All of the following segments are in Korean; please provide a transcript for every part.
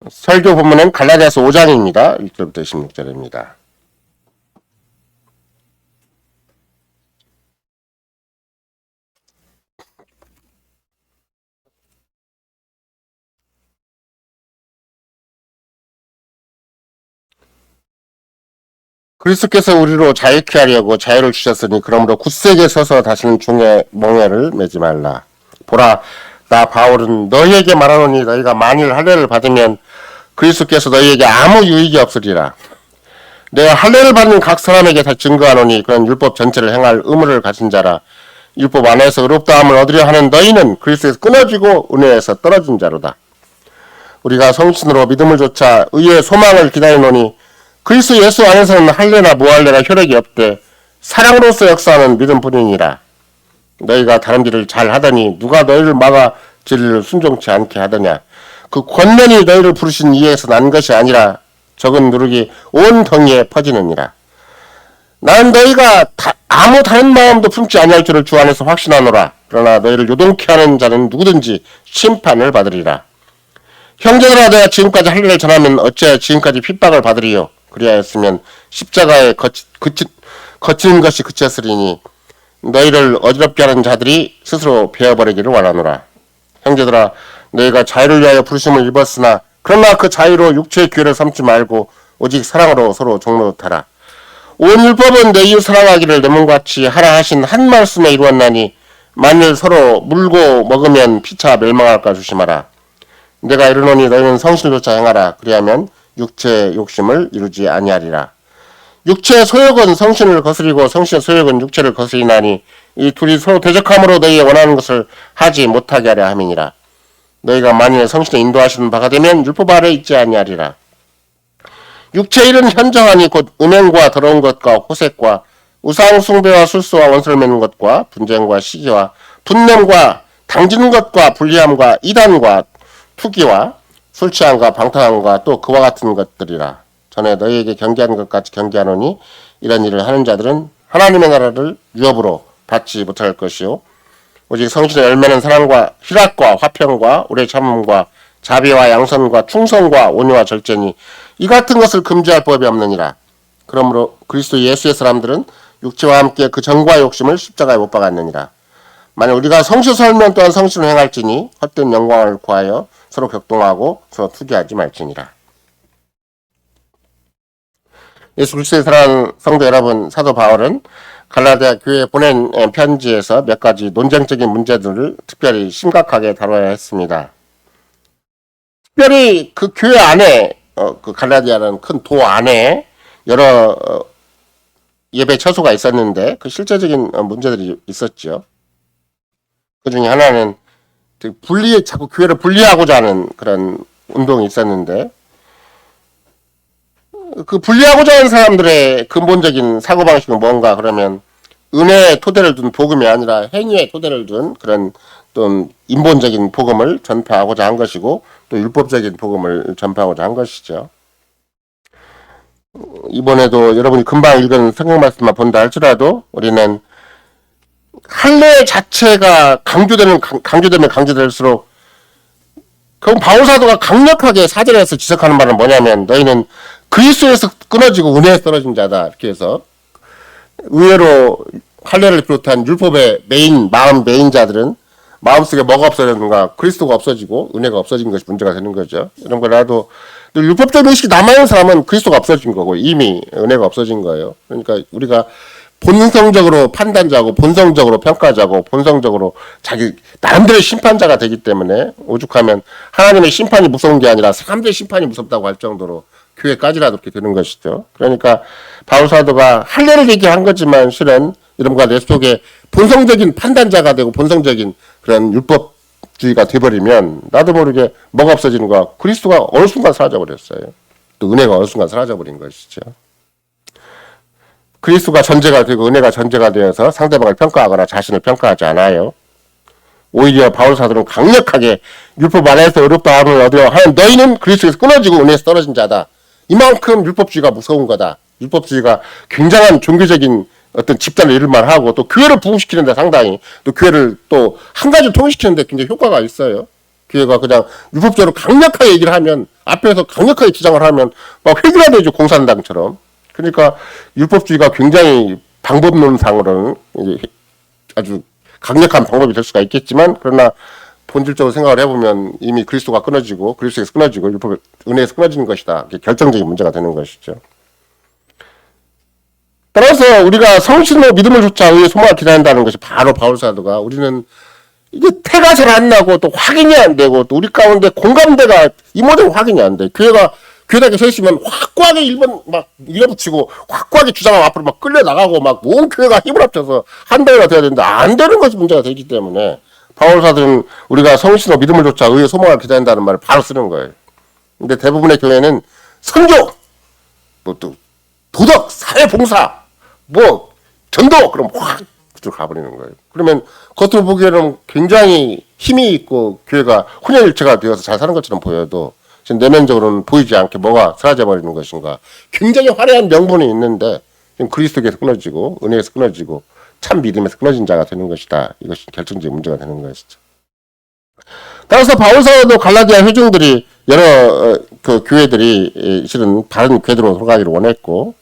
설교 본문은 갈라디아서 5장입니다. 1절부터 16절입니다. 그리스도께서 우리로 자유케 하려고 자유를 주셨으니 그러므로 굳세게 서서 다시는 종의 멍에를 매지 말라. 보라, 나 바울은 너희에게 말하노니 너희가 만일 할례를 받으면 그리스도께서 너희에게 아무 유익이 없으리라. 내가 할례를 받는 각 사람에게 다 증거하노니 그런 율법 전체를 행할 의무를 가진 자라. 율법 안에서 의롭다함을 얻으려 하는 너희는 그리스도에서 끊어지고 은혜에서 떨어진 자로다. 우리가 성신으로 믿음을 조차 의의 소망을 기다리노니 그리스도 예수 안에서는 할례나 무할례나 혈액이 없되 사랑으로서 역사하는 믿음뿐이니라. 너희가 다른 일을 잘 하더니 누가 너희를 막아 진리를 순종치 않게 하더냐. 그 권면이 너희를 부르신 이에서 난 것이 아니라 적은 누룩이 온 덩이에 퍼지느니라. 나는 너희가 아무 다른 마음도 품지 아니할 줄을 주 안에서 확신하노라. 그러나 너희를 요동케 하는 자는 누구든지 심판을 받으리라. 형제들아, 내가 지금까지 할례를 전하면 어찌하여 지금까지 핍박을 받으리요. 그리하였으면 십자가에 거치는 것이 그쳤으리니 너희를 어지럽게 하는 자들이 스스로 베어버리기를 원하노라. 형제들아, 너희가 자유를 위하여 부르심을 입었으나 그러나 그 자유로 육체의 기회를 삼지 말고 오직 사랑으로 서로 종노릇하라. 온 율법은 내 이웃 사랑하기를 내 몸같이 하라 하신 한 말씀에 이루었나니 만일 서로 물고 먹으면 피차 멸망할까 조심하라. 내가 이르노니 너희는 성실조차 행하라. 그리하면 육체의 욕심을 이루지 아니하리라. 육체의 소욕은 성신을 거스리고 성신의 소욕은 육체를 거스리나니 이 둘이 서로 대적함으로 너희의 원하는 것을 하지 못하게 하려 함이니라. 너희가 만일 성신의 인도하시는 바가 되면 율법 아래 있지 아니하리라. 육체의 일은 현저하니 곧 음행과 더러운 것과 호색과 우상 숭배와 술수와 원수를 맺는 것과 분쟁과 시기와 분냄과 당지는 것과 불리함과 이단과 투기와 술 취함과 방탕함과 또 그와 같은 것들이라. 전에 너희에게 경계하는 것 같이 경계하노니 이런 일을 하는 자들은 하나님의 나라를 유업으로 받지 못할 것이요 오직 성신의 열매는 사랑과 희락과 화평과 오래 참음과 자비와 양선과 충성과 온유와 절제니 이 같은 것을 금지할 법이 없느니라. 그러므로 그리스도 예수의 사람들은 육체와 함께 그 정과 욕심을 십자가에 못 박았느니라. 만약 우리가 성실 설면 또한 성실을 행할지니 헛된 영광을 구하여 서로 격동하고 서로 투기하지 말지니라. 예수 그리스도의 사랑하는 성도 여러분, 사도 바울은 갈라디아 교회에 보낸 편지에서 몇 가지 논쟁적인 문제들을 특별히 심각하게 다뤄야 했습니다. 특별히 그 교회 안에 그 갈라디아라는 큰 도 안에 여러 예배 처소가 있었는데 그 실제적인 문제들이 있었죠. 그 중에 하나는 자꾸 교회를 분리하고자 하는 그런 운동이 있었는데 그 분리하고자 하는 사람들의 근본적인 사고방식은 뭔가 그러면 은혜의 토대를 둔 복음이 아니라 행위의 토대를 둔 그런 또 인본적인 복음을 전파하고자 한 것이고 또 율법적인 복음을 전파하고자 한 것이죠. 이번에도 여러분이 금방 읽은 성경 말씀만 본다 할지라도 우리는 할례 자체가 강조되면 강조될수록 그럼 바울 사도가 강력하게 4절에서 지적하는 말은 뭐냐면 너희는 그리스도에서 끊어지고 은혜에서 떨어진 자다 이렇게 해서 의외로 할례를 비롯한 율법의 마음 메인자들은 마음속에 뭐가 없어졌는가 그리스도가 없어지고 은혜가 없어진 것이 문제가 되는 거죠. 이런 거라도 율법적인 의식이 남아있는 사람은 그리스도가 없어진 거고 이미 은혜가 없어진 거예요. 그러니까 우리가 본성적으로 판단자고 본성적으로 평가자고 본성적으로 자기 나름대로 심판자가 되기 때문에 오죽하면 하나님의 심판이 무서운 게 아니라 사람들의 심판이 무섭다고 할 정도로 교회까지라도 그렇게 되는 것이죠. 그러니까 바울 사도가 할례를 얘기한 거지만 실은 이름과 내 속에 본성적인 판단자가 되고 본성적인 그런 율법주의가 돼버리면 나도 모르게 뭐가 없어지는 거야. 그리스도가 어느 순간 사라져버렸어요. 또 은혜가 어느 순간 사라져버린 것이죠. 그리스도가 전제가 되고 은혜가 전제가 되어서 상대방을 평가하거나 자신을 평가하지 않아요. 오히려 바울 사도는 강력하게 율법 안에서 의롭다함을 얻으려 하는 너희는 그리스도에서 끊어지고 은혜에서 떨어진 자다. 이만큼 율법주의가 무서운 거다. 율법주의가 굉장한 종교적인 어떤 집단을 이룰만 하고 또 교회를 부흥시키는데 상당히 또 교회를 또 한 가지 통일시키는데 굉장히 효과가 있어요. 교회가 그냥 율법적으로 강력하게 얘기를 하면, 앞에서 강력하게 주장을 하면 막 회개가 되죠, 공산당처럼. 그러니까 율법주의가 굉장히 방법론상으로는 아주 강력한 방법이 될 수가 있겠지만, 그러나 본질적으로 생각을 해보면 이미 그리스도가 끊어지고, 그리스도에서 끊어지고, 율법 은혜에서 끊어지는 것이다. 이게 결정적인 문제가 되는 것이죠. 따라서 우리가 성신으로 믿음을 좇아 의의 소망을 기다린다는 것이 바로 바울 사도가, 우리는 이게 태가 잘 안 나고 또 확인이 안 되고 또 우리 가운데 공감대가 이 모델 확인이 안 돼. 교회당에 서 있으면 확고하게 1번 막 밀어붙이고 확고하게 주장하고 앞으로 막 끌려나가고 막 온 교회가 힘을 합쳐서 한 대가 돼야 되는데 안 되는 것이 문제가 되기 때문에 바울 사도는 우리가 성신으로 믿음을 좇아 의의 소망을 기다린다는 말을 바로 쓰는 거예요. 근데 대부분의 교회는 선교, 뭐 또 도덕, 사회봉사, 뭐 전도, 그럼 확 가버리는 거예요. 그러면 겉으로 보기에는 굉장히 힘이 있고 교회가 혼연일체가 되어서 잘 사는 것처럼 보여도 지금 내면적으로는 보이지 않게 뭐가 사라져 버리는 것인가. 굉장히 화려한 명분이 있는데 그리스도에서 끊어지고 은혜에서 끊어지고 참 믿음에서 끊어진 자가 되는 것이다. 이것이 결정적인 문제가 되는 것이죠. 따라서 바울사도 갈라디아 회중들이 여러 그 교회들이 실은 바른 궤도로 돌아가기를 원했고,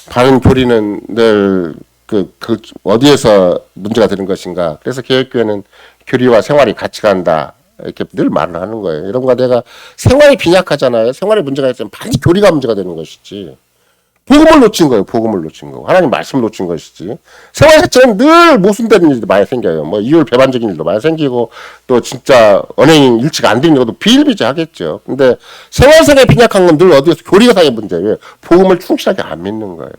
바른 교리는 늘 어디에서 문제가 되는 것인가. 그래서 개혁교회는 교리와 생활이 같이 간다. 이렇게 늘 말을 하는 거예요. 여러분과 내가 생활이 빈약하잖아요. 생활에 문제가 있으면 반드시 교리가 문제가 되는 것이지. 복음을 놓친 거예요. 복음을 놓친 거. 하나님 말씀을 놓친 것이지. 생활 자체는 늘 모순되는 일도 많이 생겨요. 뭐 이율 배반적인 일도 많이 생기고 또 진짜 언행이 일치가 안 되는 것도 비일비재하겠죠. 근데 생활상에 빈약한 건 늘 어디에서 교리상의 문제예요. 복음을 충실하게 안 믿는 거예요.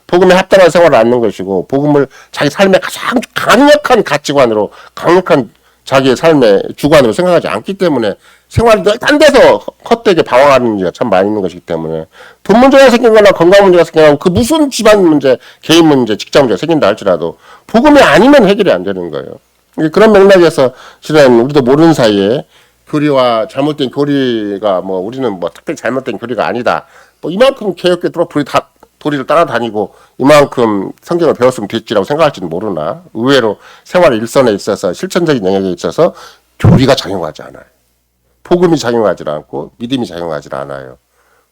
복음에 합당한 생활을 않는 것이고 복음을 자기 삶의 가장 강력한 가치관으로 강력한 자기의 삶의 주관으로 생각하지 않기 때문에 생활이 딴 데서 헛되게 방황하는 문제가 참 많이 있는 것이기 때문에 돈 문제가 생기거나 건강 문제가 생기거나 그 무슨 집안 문제, 개인 문제, 직장 문제가 생긴다 할지라도 복음이 아니면 해결이 안 되는 거예요. 그런 맥락에서 실은 우리도 모르는 사이에 교리와 잘못된 교리가 뭐 우리는 뭐 특별히 잘못된 교리가 아니다. 뭐 이만큼 개혁교회 도리를 따라다니고 이만큼 성경을 배웠으면 됐지라고 생각할지는 모르나 의외로 생활의 일선에 있어서 실천적인 영역에 있어서 교리가 작용하지 않아요. 복음이 작용하지 않고 믿음이 작용하지 않아요.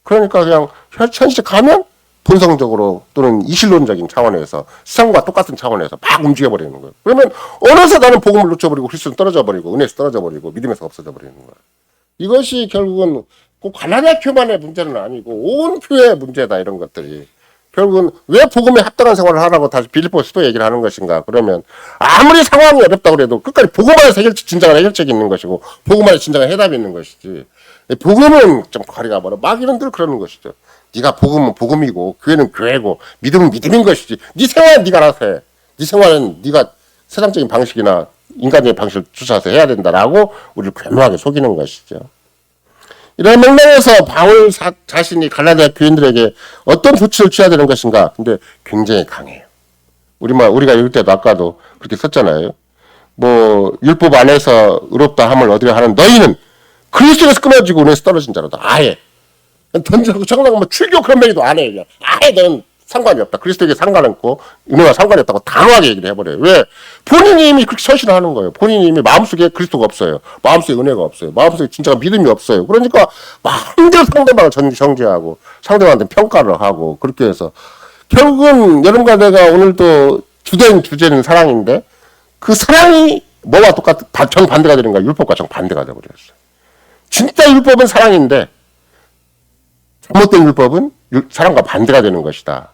그러니까 그냥 현실에 가면 본성적으로 또는 이실론적인 차원에서 세상과 똑같은 차원에서 막 움직여버리는 거예요. 그러면 어느새 나는 복음을 놓쳐버리고 그리스도는 떨어져버리고 은혜에서 떨어져버리고 믿음에서 없어져버리는 거예요. 이것이 결국은 꼭 갈라디아 교회만의 문제는 아니고 온 교회의 문제다. 이런 것들이. 결국은 왜 복음에 합당한 생활을 하라고 다시 빌립보서 또 얘기를 하는 것인가. 그러면 아무리 상황이 어렵다고 해도 끝까지 복음 안에서 진정한 해결책이 있는 것이고 복음 안에 진정한 해답이 있는 것이지. 복음은 좀 거리가 멀어. 마귀는 늘 그러는 것이죠. 네가 복음은 복음이고 교회는 교회고 믿음은 믿음인 것이지. 네 생활은 네가 알아서 해. 네 생활은 네가 세상적인 방식이나 인간적인 방식을 주사해서 해야 된다라고 우리를 괴모하게 속이는 것이죠. 이런 맥락에서 바울 자신이 갈라디아 교인들에게 어떤 조치를 취해야 되는 것인가. 근데 굉장히 강해요. 우리가 읽을 때도 아까도 그렇게 썼잖아요. 뭐 율법 안에서 의롭다 함을 얻으려 하는 너희는 그리스도에서 끊어지고 은혜에서 떨어진 자로다. 아예. 던져서 정말 뭐 출교 그런 얘기도 안 해요. 아예 넌 상관이 없다. 그리스도에게 상관없고 은혜와 상관이 없다고 단호하게 얘기를 해버려요. 왜? 본인이 이미 그렇게 설신을 하는 거예요. 본인이 이미 마음속에 그리스도가 없어요. 마음속에 은혜가 없어요. 마음속에 진짜 믿음이 없어요. 그러니까 마음대로 상대방을 정죄하고 상대방한테 평가를 하고 그렇게 해서 결국은 여러분과 내가 오늘도 주제는 사랑인데 그 사랑이 뭐와 정반대가 되는 거야. 율법과 정반대가 되어버렸어요. 진짜 율법은 사랑인데 잘못된 율법은 사랑과 반대가 되는 것이다.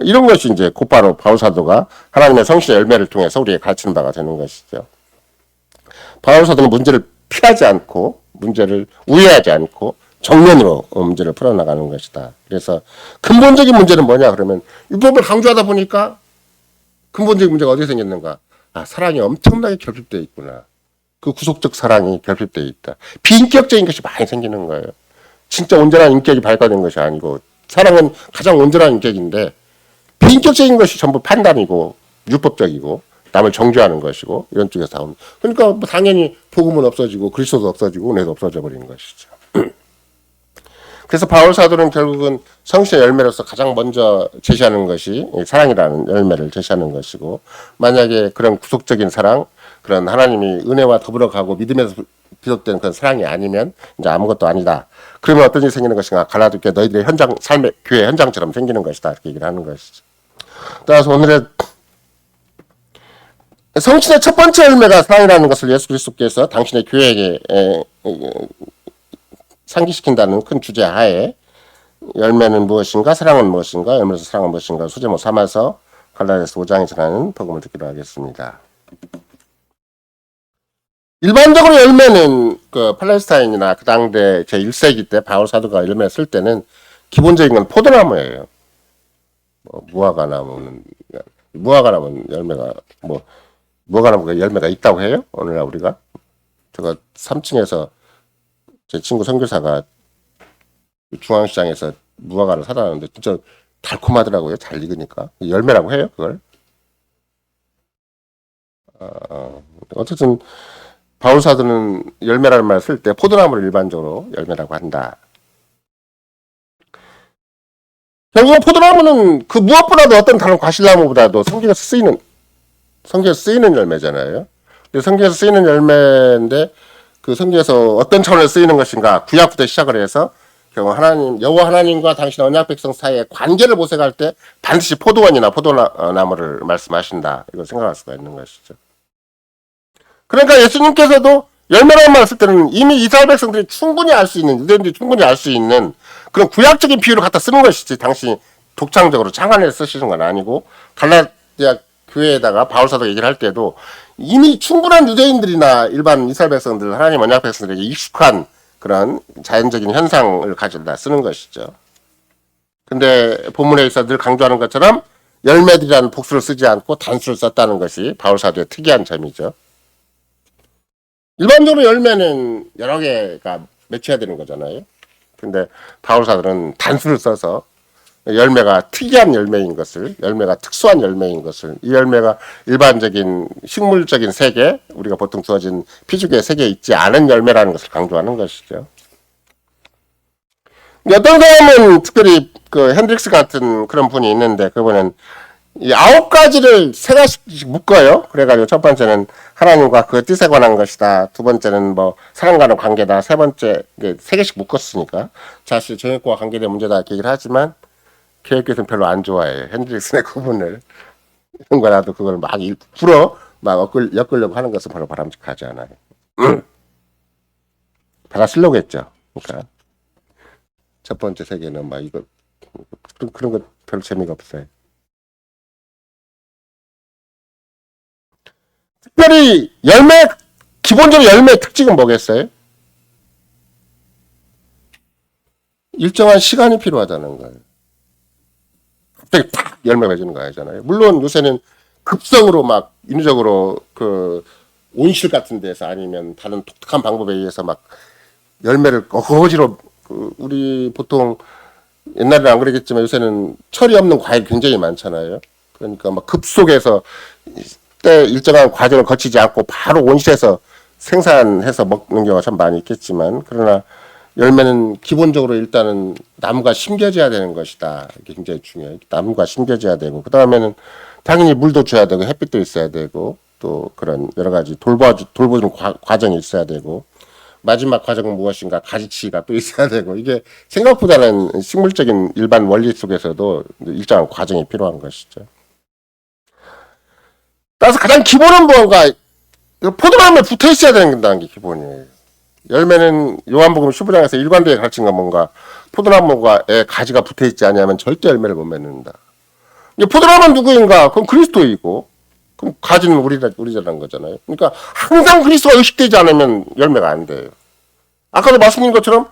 이런 것이 이제 곧바로 바울사도가 하나님의 성신의 열매를 통해서 우리에게 가르치는 바가 되는 것이죠. 바울사도는 문제를 피하지 않고 문제를 우회하지 않고 정면으로 문제를 풀어나가는 것이다. 그래서 근본적인 문제는 뭐냐 그러면 율법을 강조하다 보니까 근본적인 문제가 어디에 생겼는가. 사랑이 엄청나게 결핍되어 있구나. 그 구속적 사랑이 결핍되어 있다. 비인격적인 것이 많이 생기는 거예요. 진짜 온전한 인격이 발달된 것이 아니고 사랑은 가장 온전한 인격인데 비인격적인 것이 전부 판단이고 율법적이고 남을 정죄하는 것이고 이런 쪽에서 나오는. 그러니까 뭐 당연히 복음은 없어지고 그리스도도 없어지고 은혜도 없어져 버리는 것이죠. 그래서 바울 사도는 결국은 성신의 열매로서 가장 먼저 제시하는 것이 사랑이라는 열매를 제시하는 것이고 만약에 그런 구속적인 사랑 그런 하나님이 은혜와 더불어 가고 믿음에서 비롯된 그런 사랑이 아니면 이제 아무것도 아니다. 그러면 어떤 일이 생기는 것인가? 갈라디게 너희들의 현장 삶의 교회 현장처럼 생기는 것이다. 이렇게 얘기를 하는 것이죠. 따라서 오늘의 성신의 첫 번째 열매가 사랑이라는 것을 예수 그리스도께서 당신의 교회에게 상기시킨다는 큰 주제 하에 열매는 무엇인가, 사랑은 무엇인가, 열매로서 사랑은 무엇인가 소제목 삼아서 갈라디아서 5장에 전하는 복음을 듣기로 하겠습니다. 일반적으로 열매는 그 팔레스타인이나 그 당대 제1세기 때 바울 사도가 열매 쓸 때는 기본적인 건 포도나무예요. 무화과나무는 열매가 무화과나무가 열매가 있다고 해요? 오늘날 우리가 제가 3층에서 제 친구 선교사가 중앙시장에서 무화과를 사다 놨는데 진짜 달콤하더라고요. 잘 익으니까 열매라고 해요 그걸. 어쨌든 바울 사도는 열매라는 말을 쓸 때 포도나무를 일반적으로 열매라고 한다. 결국은 포도나무는 그 무엇보다도 어떤 다른 과실나무보다도 성경에서 쓰이는 열매잖아요. 근데 성경에서 쓰이는 열매인데 그 성경에서 어떤 차원에서 쓰이는 것인가? 구약부터 시작을 해서 결국 여호와 하나님과 당신 언약 백성 사이의 관계를 모색할 때 반드시 포도원이나 포도나무를 말씀하신다. 이걸 생각할 수가 있는 것이죠. 그러니까 예수님께서도 열매라는 말을 쓸 때는 이미 이스라엘 백성들이 충분히 알 수 있는, 유대인들이 충분히 알 수 있는 그런 구약적인 비유를 갖다 쓰는 것이지 당시 독창적으로 창안해서 쓰시는 건 아니고 갈라디아 교회에다가 바울 사도가 얘기를 할 때도 이미 충분한 유대인들이나 일반 이스라엘 백성들, 하나님 언약 백성들에게 익숙한 그런 자연적인 현상을 가져다 쓰는 것이죠. 근데 본문에 있어 늘 강조하는 것처럼 열매들이라는 복수를 쓰지 않고 단수를 썼다는 것이 바울 사도의 특이한 점이죠. 일반적으로 열매는 여러 개가 맺혀야 되는 거잖아요. 근데 바울 사도는 단수를 써서 열매가 특이한 열매인 것을, 열매가 특수한 열매인 것을, 이 열매가 일반적인 식물적인 세계, 우리가 보통 주어진 피죽의 세계에 있지 않은 열매라는 것을 강조하는 것이죠. 어떤 사람은 특별히 그 핸드릭스 같은 그런 분이 있는데 그분은 이 9가지를 3가지씩 묶어요. 그래가지고 첫 번째는 하나님과 그 뜻에 관한 것이다. 두 번째는 뭐 사람과의 관계다. 세 번째 3개씩 묶었으니까 사실 정욕과 관계된 문제다 이렇게 얘기를 하지만 교육교수는 별로 안 좋아해요. 핸드릭슨의 구분을. 이런 거라도 그걸 막 풀어 막 엮으려고 하는 것은 별로 바람직하지 않아요. 받아 쓰려고 했죠. 그러니까 첫 번째 세계는 막 이거 그런 거 별로 재미가 없어요. 특별히 기본적으로 열매의 특징은 뭐겠어요? 일정한 시간이 필요하다는 거예요. 갑자기 팍 열매 맺는 거 아니잖아요. 물론 요새는 급성으로 막 인위적으로 그 온실 같은 데서 아니면 다른 독특한 방법에 의해서 막 열매를 어거지로 우리 보통 옛날에는 안 그러겠지만 요새는 철이 없는 과일 굉장히 많잖아요. 그러니까 막 급속해서 때 일정한 과정을 거치지 않고 바로 온실에서 생산해서 먹는 경우가 참 많이 있겠지만 그러나 열매는 기본적으로 일단은 나무가 심겨져야 되는 것이다. 이게 굉장히 중요해요. 나무가 심겨져야 되고 그 다음에는 당연히 물도 줘야 되고 햇빛도 있어야 되고 또 그런 여러 가지 돌보는 과정이 있어야 되고 마지막 과정은 무엇인가 가지치기가 또 있어야 되고 이게 생각보다는 식물적인 일반 원리 속에서도 일정한 과정이 필요한 것이죠. 따라서 가장 기본은 뭔가 포도나무에 붙어 있어야 된다는 게 기본이에요. 열매는 요한복음 15장에서 일관되게 가르친 건 뭔가 포도나무에 가지가 붙어 있지 않으면 절대 열매를 못 맺는다. 포도나무는 누구인가? 그럼 그리스도이고 그럼 가지는 우리라는 거잖아요. 그러니까 항상 그리스도가 의식되지 않으면 열매가 안 돼요. 아까도 말씀드린 것처럼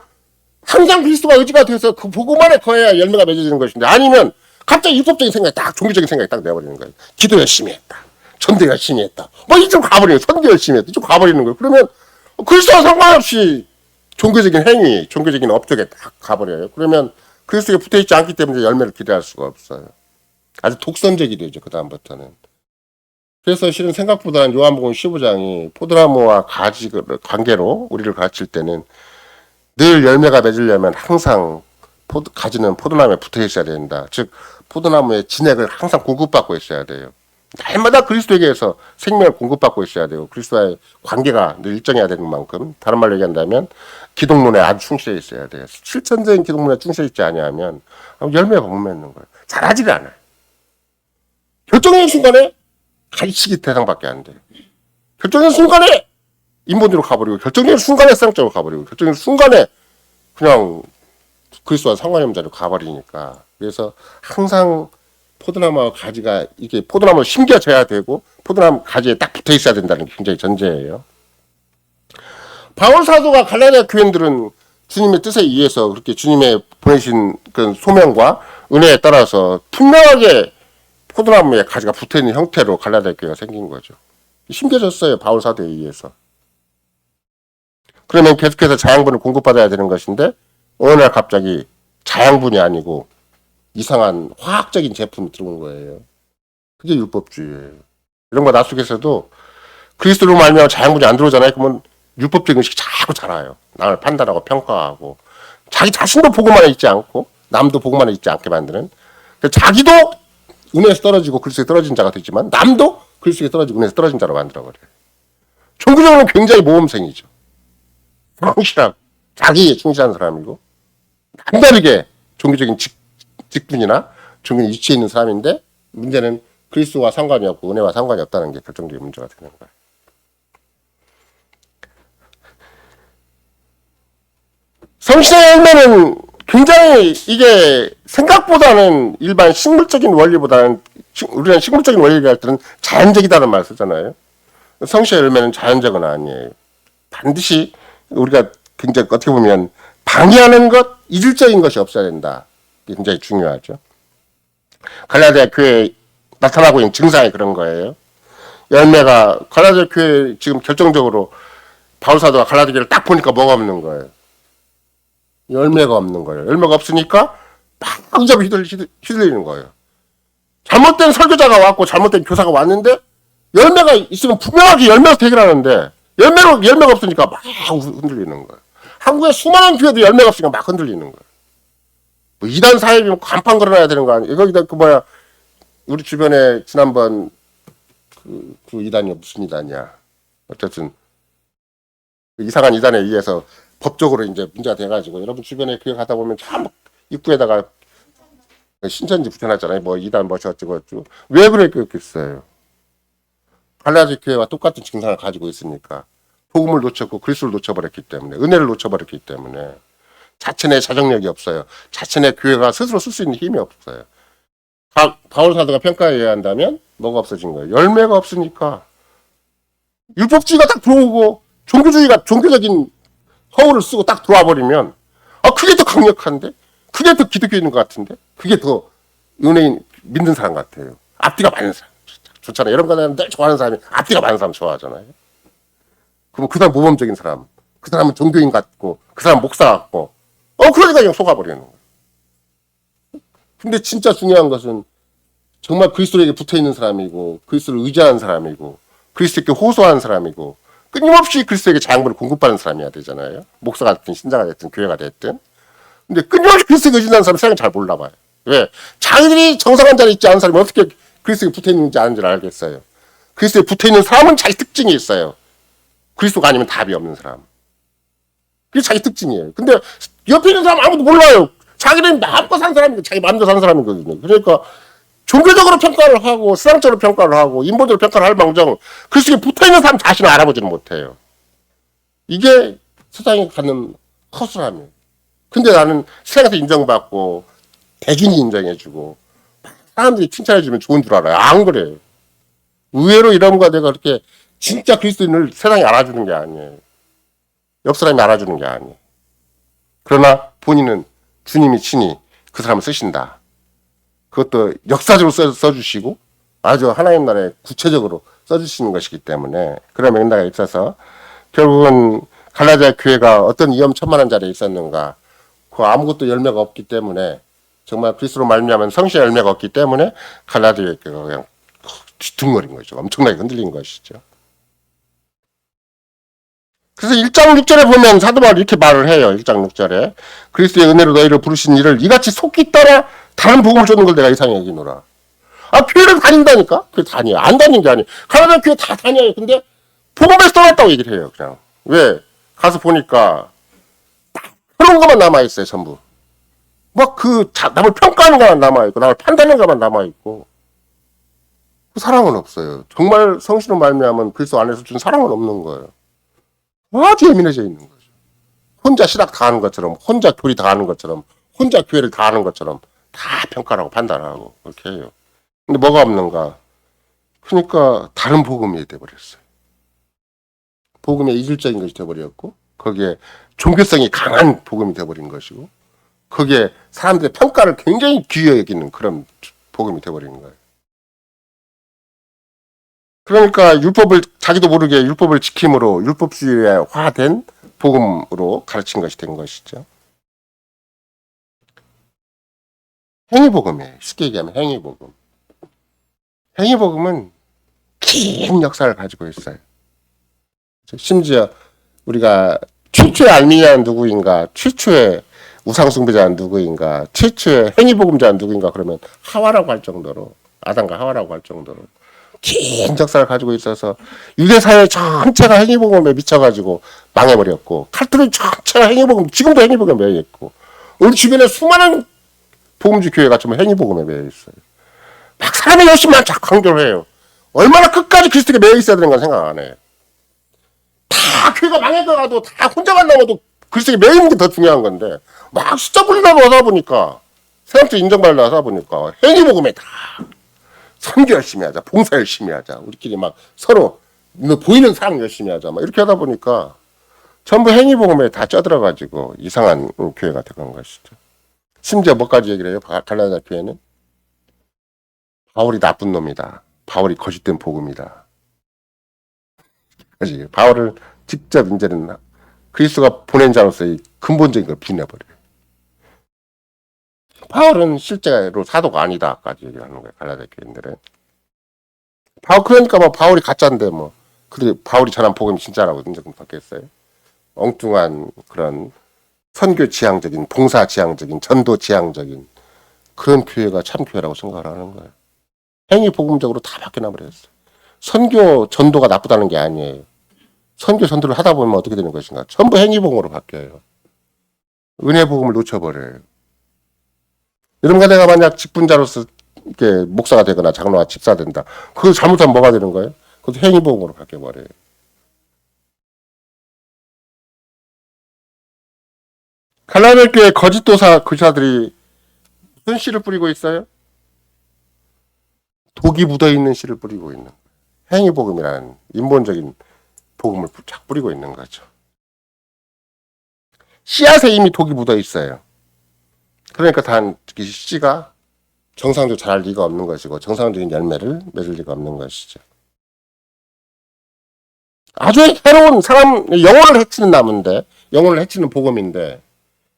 항상 그리스도가 의지가 돼서 그 복음만에 거해야 열매가 맺어지는 것인데 아니면 갑자기 율법적인 생각이 딱 종교적인 생각이 딱 내버리는 거예요. 기도 열심히 했다. 전도 열심히 했다. 뭐 이쪽 가버리는 거예요. 선교 열심히 했다. 이쪽 가버리는 거예요. 그러면 그리스도와 상관없이 종교적인 행위, 종교적인 업적에 딱 가버려요. 그러면 그리스도에 붙어있지 않기 때문에 열매를 기대할 수가 없어요. 아주 독선적이 되죠. 그 다음부터는. 그래서 실은 생각보다는 요한복음 15장이 포도나무와 가지 관계로 우리를 가르칠 때는 늘 열매가 맺으려면 항상 가지는 포도나무에 붙어 있어야 된다. 즉 포도나무의 진액을 항상 공급받고 있어야 돼요. 날마다 그리스도에게서 생명을 공급받고 있어야 되고 그리스도와의 관계가 늘 일정해야 되는 만큼 다른 말로 얘기한다면 기독론에 아주 충실해 있어야 돼요. 실천적인 기독론에 충실해 있지 아니하면 열매가 못 맺는 거예요. 잘하지를 않아요. 결정적인 순간에 가르치기 대상밖에 안 돼요. 결정적인 순간에 인본주의로 가버리고 결정적인 순간에 세상적으로 가버리고 결정적인 순간에 그냥 그리스도와 상관이 없는 자리로 가버리니까 그래서 항상 포도나무와 가지가 이게 포도나무로 심겨져야 되고 포도나무 가지에 딱 붙어 있어야 된다는 게 굉장히 전제예요. 바울 사도가 갈라디아 교인들은 주님의 뜻에 의해서 그렇게 주님의 보내신 그 소명과 은혜에 따라서 분명하게 포도나무에 가지가 붙어 있는 형태로 갈라디아 교회가 생긴 거죠. 심겨졌어요. 바울 사도에 의해서. 그러면 계속해서 자양분을 공급받아야 되는 것인데 어느 날 갑자기 자양분이 아니고 이상한 화학적인 제품이 들어온 거예요. 그게 율법주의예요. 이런 거 나 속에서도 그리스도로 말미암아 자양분이 안 들어오잖아요. 그러면 율법적인 것이 자꾸 자라요. 남을 판단하고 평가하고 자기 자신도 보고만 있지 않고 남도 보고만 있지 않게 만드는 자기도 은혜에서 떨어지고 그리스도에 떨어진 자가 되지만 남도 그리스도에 떨어지고 은혜에서 떨어진 자로 만들어버려요. 종교적으로는 굉장히 모험생이죠. 성실한 자기에 충실한 사람이고 남다르게 종교적인 직분이나 종교의 위치에 있는 사람인데 문제는 그리스도와 상관이 없고 은혜와 상관이 없다는 게 결정적인 문제가 되는 거예요. 성실의 열매는 굉장히 이게 생각보다는 일반 식물적인 원리보다는 우리는 식물적인 원리를 할 때는 자연적이다는 말을 쓰잖아요. 성실의 열매는 자연적은 아니에요. 반드시 우리가 굉장히 어떻게 보면 방해하는 것, 이질적인 것이 없어야 된다. 굉장히 중요하죠. 갈라디아 교회에 나타나고 있는 증상이 그런 거예요. 열매가 갈라디아 교회 지금 결정적으로 바울 사도가 갈라디아 교회를 딱 보니까 뭐가 없는 거예요. 열매가 없는 거예요. 열매가 없으니까 막 의잡이 휘둘리는 거예요. 잘못된 설교자가 왔고 잘못된 교사가 왔는데 열매가 있으면 분명하게 열매가 해결하는데 열매가 없으니까 막 흔들리는 거예요. 한국에 수많은 교회도 열매가 없으니까 막 흔들리는 거예요. 뭐 이단 사회비 간판 걸어놔야 되는 거 아니에요? 거기다 우리 주변에 지난번 그 이단이 무슨 이단이야? 어쨌든 이상한 이단에 의해서 법적으로 이제 문제가 돼가지고 여러분 주변에 교회 가다 보면 참 입구에다가 신천지 붙여놨잖아요. 뭐 이단 뭐 저쩌고 왜 그랬겠어요? 갈라디아 교회와 똑같은 증상을 가지고 있으니까 복음을 놓쳤고 그리스도를 놓쳐버렸기 때문에 은혜를 놓쳐버렸기 때문에 자신의 자정력이 없어요. 자신의 교회가 스스로 쓸 수 있는 힘이 없어요. 바울 사도가 평가해야 한다면 뭐가 없어진 거예요? 열매가 없으니까 율법주의가 딱 들어오고 종교적인 허울을 쓰고 딱 들어와 버리면 그게 더 강력한데 그게 더 기독교인인 것 같은데 그게 더 은혜인 믿는 사람 같아요. 앞뒤가 맞는 사람 좋잖아요. 이런 거는 늘 좋아하는 사람이 앞뒤가 맞는 사람 좋아하잖아요. 그럼 그 사람 모범적인 사람 그 사람은 종교인 같고 그 사람 목사 같고 그러니까 그냥 속아버리는 거예요. 근데 진짜 중요한 것은 정말 그리스도에게 붙어있는 사람이고 그리스도를 의지하는 사람이고 그리스도에게 호소하는 사람이고 끊임없이 그리스도에게 자양분을 공급받는 사람이어야 되잖아요. 목사가 됐든 신자가 됐든 교회가 됐든. 근데 끊임없이 그리스도에게 의지하는 사람은 세상에 잘 몰라봐요. 왜? 자기들이 정상한 자리에 있지 않은 사람이 어떻게 그리스도에게 붙어있는지 아는지 알겠어요. 그리스도에 붙어있는 사람은 자기 특징이 있어요. 그리스도가 아니면 답이 없는 사람. 그게 자기 특징이에요. 근데 옆에 있는 사람 아무도 몰라요. 자기는 마음껏 산 사람이고 자기 마음대로 산 사람이거든요. 그러니까 종교적으로 평가를 하고 세상적으로 평가를 하고 인본적으로 평가를 할 망정 그리스도에 붙어있는 사람 자신을 알아보지는 못해요. 이게 세상이 갖는 허술함이에요. 근데 나는 세상에서 인정받고 대중이 인정해주고 사람들이 칭찬해주면 좋은 줄 알아요. 안 그래요. 의외로 이런 거 내가 그렇게 진짜 그리스도인을 세상이 알아주는 게 아니에요. 옆 사람이 알아주는 게 아니에요. 그러나 본인은 주님이 친히 그 사람을 쓰신다. 그것도 역사적으로 써주시고 아주 하나님 나라에 구체적으로 써주시는 것이기 때문에 그런 맥락에 있어서 결국은 갈라디아 교회가 어떤 위험천만한 자리에 있었는가 그 아무것도 열매가 없기 때문에 정말 그리스도로 말미암은 성실의 열매가 없기 때문에 갈라디아 교회가 그냥 뒤뚱거린 거죠. 엄청나게 흔들린 것이죠. 그래서 1장 6절에 보면 사도 바울이 이렇게 말을 해요. 1장 6절에 그리스도의 은혜로 너희를 부르신 이를 이같이 속기 떠나 다른 복음을 쫓는 걸 내가 이상히 여기노라. 교회를 다닌다니까? 교회 다녀. 안 다닌 게 아니에요. 가나다 교회 다 다녀요. 근데 복음에서 떠났다고 얘기를 해요. 그냥. 왜? 가서 보니까 그런 것만 남아있어요. 전부. 남을 평가하는 것만 남아있고 남을 판단하는 것만 남아있고 그 사랑은 없어요. 정말 성신으로 말미암은 그리스도 안에서 준 사랑은 없는 거예요. 아주 예민해져 있는 거죠. 혼자 신학 다 하는 것처럼, 혼자 교리 다 하는 것처럼, 혼자 교회를 다 하는 것처럼 다 평가하고 판단하고 그렇게 해요. 근데 뭐가 없는가? 그러니까 다른 복음이 돼버렸어요. 복음의 이질적인 것이 돼버렸고 거기에 종교성이 강한 복음이 돼버린 것이고 거기에 사람들의 평가를 굉장히 귀히 여기는 그런 복음이 돼버리는 거예요. 그러니까 자기도 모르게 율법을 지킴으로 율법주의화된 복음으로 가르친 것이 된 것이죠. 행위복음이에요. 쉽게 얘기하면 행위복음. 행위복음은 긴 역사를 가지고 있어요. 심지어 우리가 최초의 알미니아는 누구인가, 최초의 우상숭배자는 누구인가, 최초의 행위복음자는 누구인가 그러면 하와라고 할 정도로, 아담과 하와라고 할 정도로 긴 역사를 가지고 있어서 유대사회 전체가 행위복음에 미쳐가지고 망해버렸고 칼토릭 전체가 행위복음, 지금도 행위복음에 매여 있고 우리 주변에 수많은 복음주 교회가 좀 행위복음에 매여 있어요. 막 사람이 열심히 자꾸 강조를 해요. 얼마나 끝까지 그리스도에 매여 있어야 되는 건 생각 안 해요. 다 교회가 망해가도 다 혼자만 남아도 그리스도에 매여 있는 게 더 중요한 건데 막 숫자 불리려고 하다 보니까 세상적 인정받으려고 하다 보니까 행위복음에 다 선교 열심히 하자, 봉사 열심히 하자, 우리끼리 막 서로 보이는 사랑 열심히 하자, 막 이렇게 하다 보니까 전부 행위복음에 다 쪄들어가지고 이상한 교회가 되는 것이죠. 심지어 뭐까지 얘기를 해요? 갈라디아 교회는 바울이 나쁜 놈이다. 바울이 거짓된 복음이다. 그렇지? 바울을 직접 이제는 그리스도가 보낸 자로서의 근본적인 걸 비내버려요. 바울은 실제로 사도가 아니다까지 얘기하는 거예요. 갈라디아 교인들은. 그러니까 바울이 가짜인데 그래 바울이 전한 복음이 진짜라고 인정 받겠어요? 엉뚱한 그런 선교 지향적인, 봉사 지향적인, 전도 지향적인 그런 교회가 참 교회라고 생각을 하는 거예요. 행위 복음적으로 다 바뀌어 버렸어요. 선교 전도가 나쁘다는 게 아니에요. 선교 전도를 하다 보면 어떻게 되는 것인가? 전부 행위 복음으로 바뀌어요. 은혜 복음을 놓쳐버려요. 여러분과 내가 만약 직분자로서 이렇게 목사가 되거나 장로가 집사 된다. 그거 잘못하면 뭐가 되는 거예요? 그것도 행위 복음으로 바뀌어 버려요. 갈라디아 교회 거짓 교사들이 무슨 씨를 뿌리고 있어요? 독이 묻어있는 씨를 뿌리고 있는 거예요. 행위복음이라는 인본적인 복음을 자꾸 뿌리고 있는 거죠. 씨앗에 이미 독이 묻어있어요. 그러니까 이 씨가 정상적으로 자랄 리가 없는 것이고 정상적인 열매를 맺을 리가 없는 것이죠. 아주 해로운 영혼을 해치는 나무인데, 영혼을 해치는 복음인데,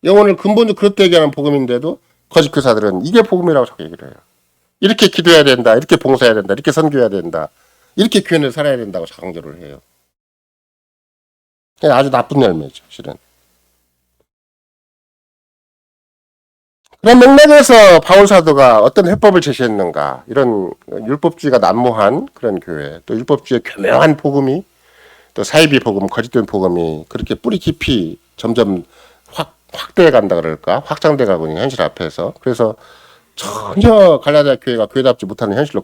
영혼을 근본적으로 그렇게 얘기하는 복음인데도 거짓 교사들은 이게 복음이라고 자꾸 얘기를 해요. 이렇게 기도해야 된다, 이렇게 봉사해야 된다, 이렇게 선교해야 된다, 이렇게 교회를 살아야 된다고 강조를 해요. 아주 나쁜 열매죠, 실은. 그런 맥락에서 바울 사도가 어떤 해법을 제시했는가, 이런 율법주의가 난무한 그런 교회, 또 율법주의의 교묘한 복음이, 또 사이비 복음, 거짓된 복음이 그렇게 뿌리 깊이 점점 확대해 간다 그럴까, 확장돼 가고 있는 현실 앞에서, 그래서 전혀 갈라디아 교회가 교회답지 못하는 현실로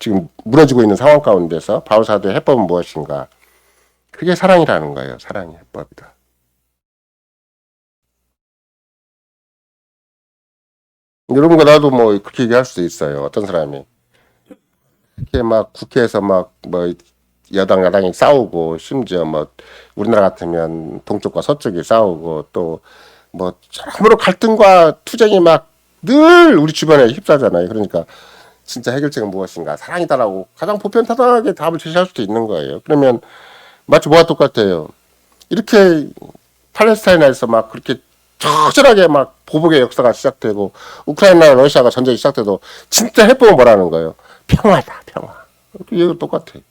지금 무너지고 있는 상황 가운데서 바울 사도의 해법은 무엇인가? 그게 사랑이라는 거예요. 사랑의 해법이다. 여러분과 나도 그렇게 얘기할 수도 있어요. 어떤 사람이 이렇게 국회에서 여당 야당이 싸우고 심지어 우리나라 같으면 동쪽과 서쪽이 싸우고 또 참으로 갈등과 투쟁이 늘 우리 주변에 휩싸잖아요. 그러니까 진짜 해결책은 무엇인가? 사랑이다라고 가장 보편타당하게 답을 제시할 수도 있는 거예요. 그러면 마치 뭐가 똑같아요. 이렇게 팔레스타인에서 그렇게 처절하게 보복의 역사가 시작되고 우크라이나와 러시아가 전쟁이 시작돼도 진짜 해법은 뭐라는 거예요? 평화다, 평화. 이거 똑같아요.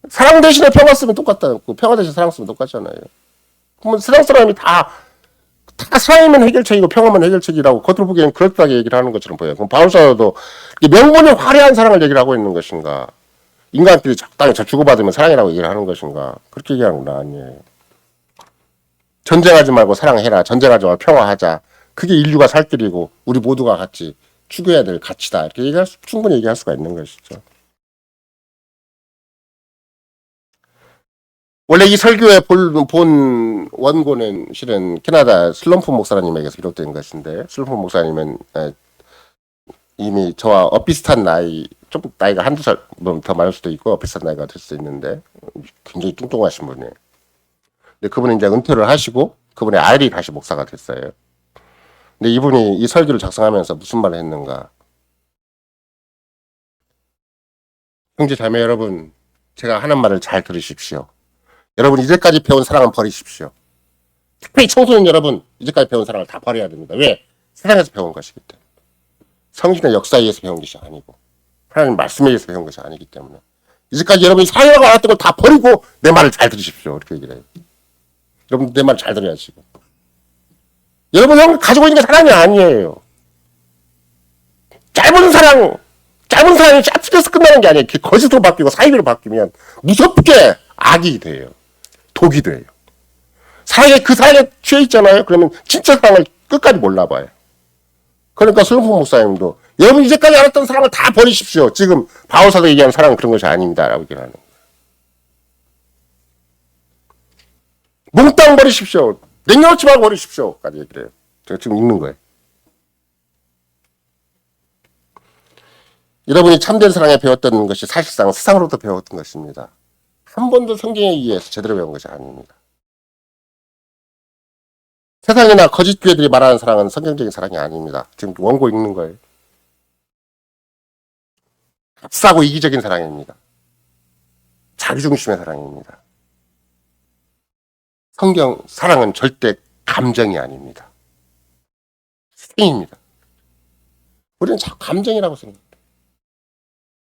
사랑 대신에 평화 쓰면 똑같다고. 평화 대신에 사랑 쓰면 똑같잖아요. 그러면 세상 사람이 다 다 사랑이면 해결책이고 평화면 해결책이라고 겉으로 보기에는 그렇다게 얘기를 하는 것처럼 보여요. 그럼 바울 사도도 명분이 화려한 사랑을 얘기를 하고 있는 것인가? 인간끼리 적당히 주고받으면 사랑이라고 얘기를 하는 것인가? 그렇게 얘기하는 건 아니에요. 전쟁하지 말고 사랑해라. 전쟁하지 말고 평화하자. 그게 인류가 살 길이고 우리 모두가 같이 추구해야 될 가치다. 이렇게 충분히 얘기할 수가 있는 것이죠. 원래 이 설교의 본 원고는 실은 캐나다 슬럼프 목사님에게서 비롯된 것인데, 슬럼프 목사님은 이미 저와 엇비슷한 나이, 좀 나이가 한두 살 더 많을 수도 있고 엇비슷한 나이가 될 수도 있는데 굉장히 뚱뚱하신 분이에요. 근데 그분은 이제 은퇴를 하시고 그분의 아들이 다시 목사가 됐어요. 근데 이분이 이 설교를 작성하면서 무슨 말을 했는가? 형제 자매 여러분, 제가 하는 말을 잘 들으십시오. 여러분 이제까지 배운 사랑은 버리십시오. 특히 청소년 여러분, 이제까지 배운 사랑을 다 버려야 됩니다. 왜? 세상에서 배운 것이기 때문에. 성신의 역사에 의해서 배운 것이 아니고 하나님 말씀에 의해서 배운 것이 아니기 때문에 이제까지 여러분이 사랑이라고 알았던 걸 다 버리고 내 말을 잘 들으십시오. 이렇게 얘기를 해요. 여러분 내 말 잘 들어야 지금. 여러분 형 가지고 있는 게 사랑이 아니에요. 짧은 사랑이 짭짤해서 끝나는 게 아니에요. 거짓으로 바뀌고 사이비로 바뀌면 무섭게 악이 돼요. 독이 돼요. 그 사랑에 취해 있잖아요. 그러면 진짜 사랑을 끝까지 몰라봐요. 그러니까 슬럼프 목사님도 여러분 이제까지 알았던 사랑을 다 버리십시오. 지금 바울사도 얘기하는 사랑은 그런 것이 아닙니다. 라고 얘기하는 거예요. 몽땅 버리십시오. 냉겨놓지 말고 버리십시오. 까지 얘기를 해요. 제가 지금 읽는 거예요. 여러분이 참된 사랑에 배웠던 것이 사실상 세상으로부터 배웠던 것입니다. 한 번도 성경에 의해서 제대로 배운 것이 아닙니다. 세상이나 거짓 교회들이 말하는 사랑은 성경적인 사랑이 아닙니다. 지금 원고 읽는 거예요. 값싸고 이기적인 사랑입니다. 자기중심의 사랑입니다. 사랑은 절대 감정이 아닙니다. 희생입니다. 우리는 자꾸 감정이라고 생각합니다.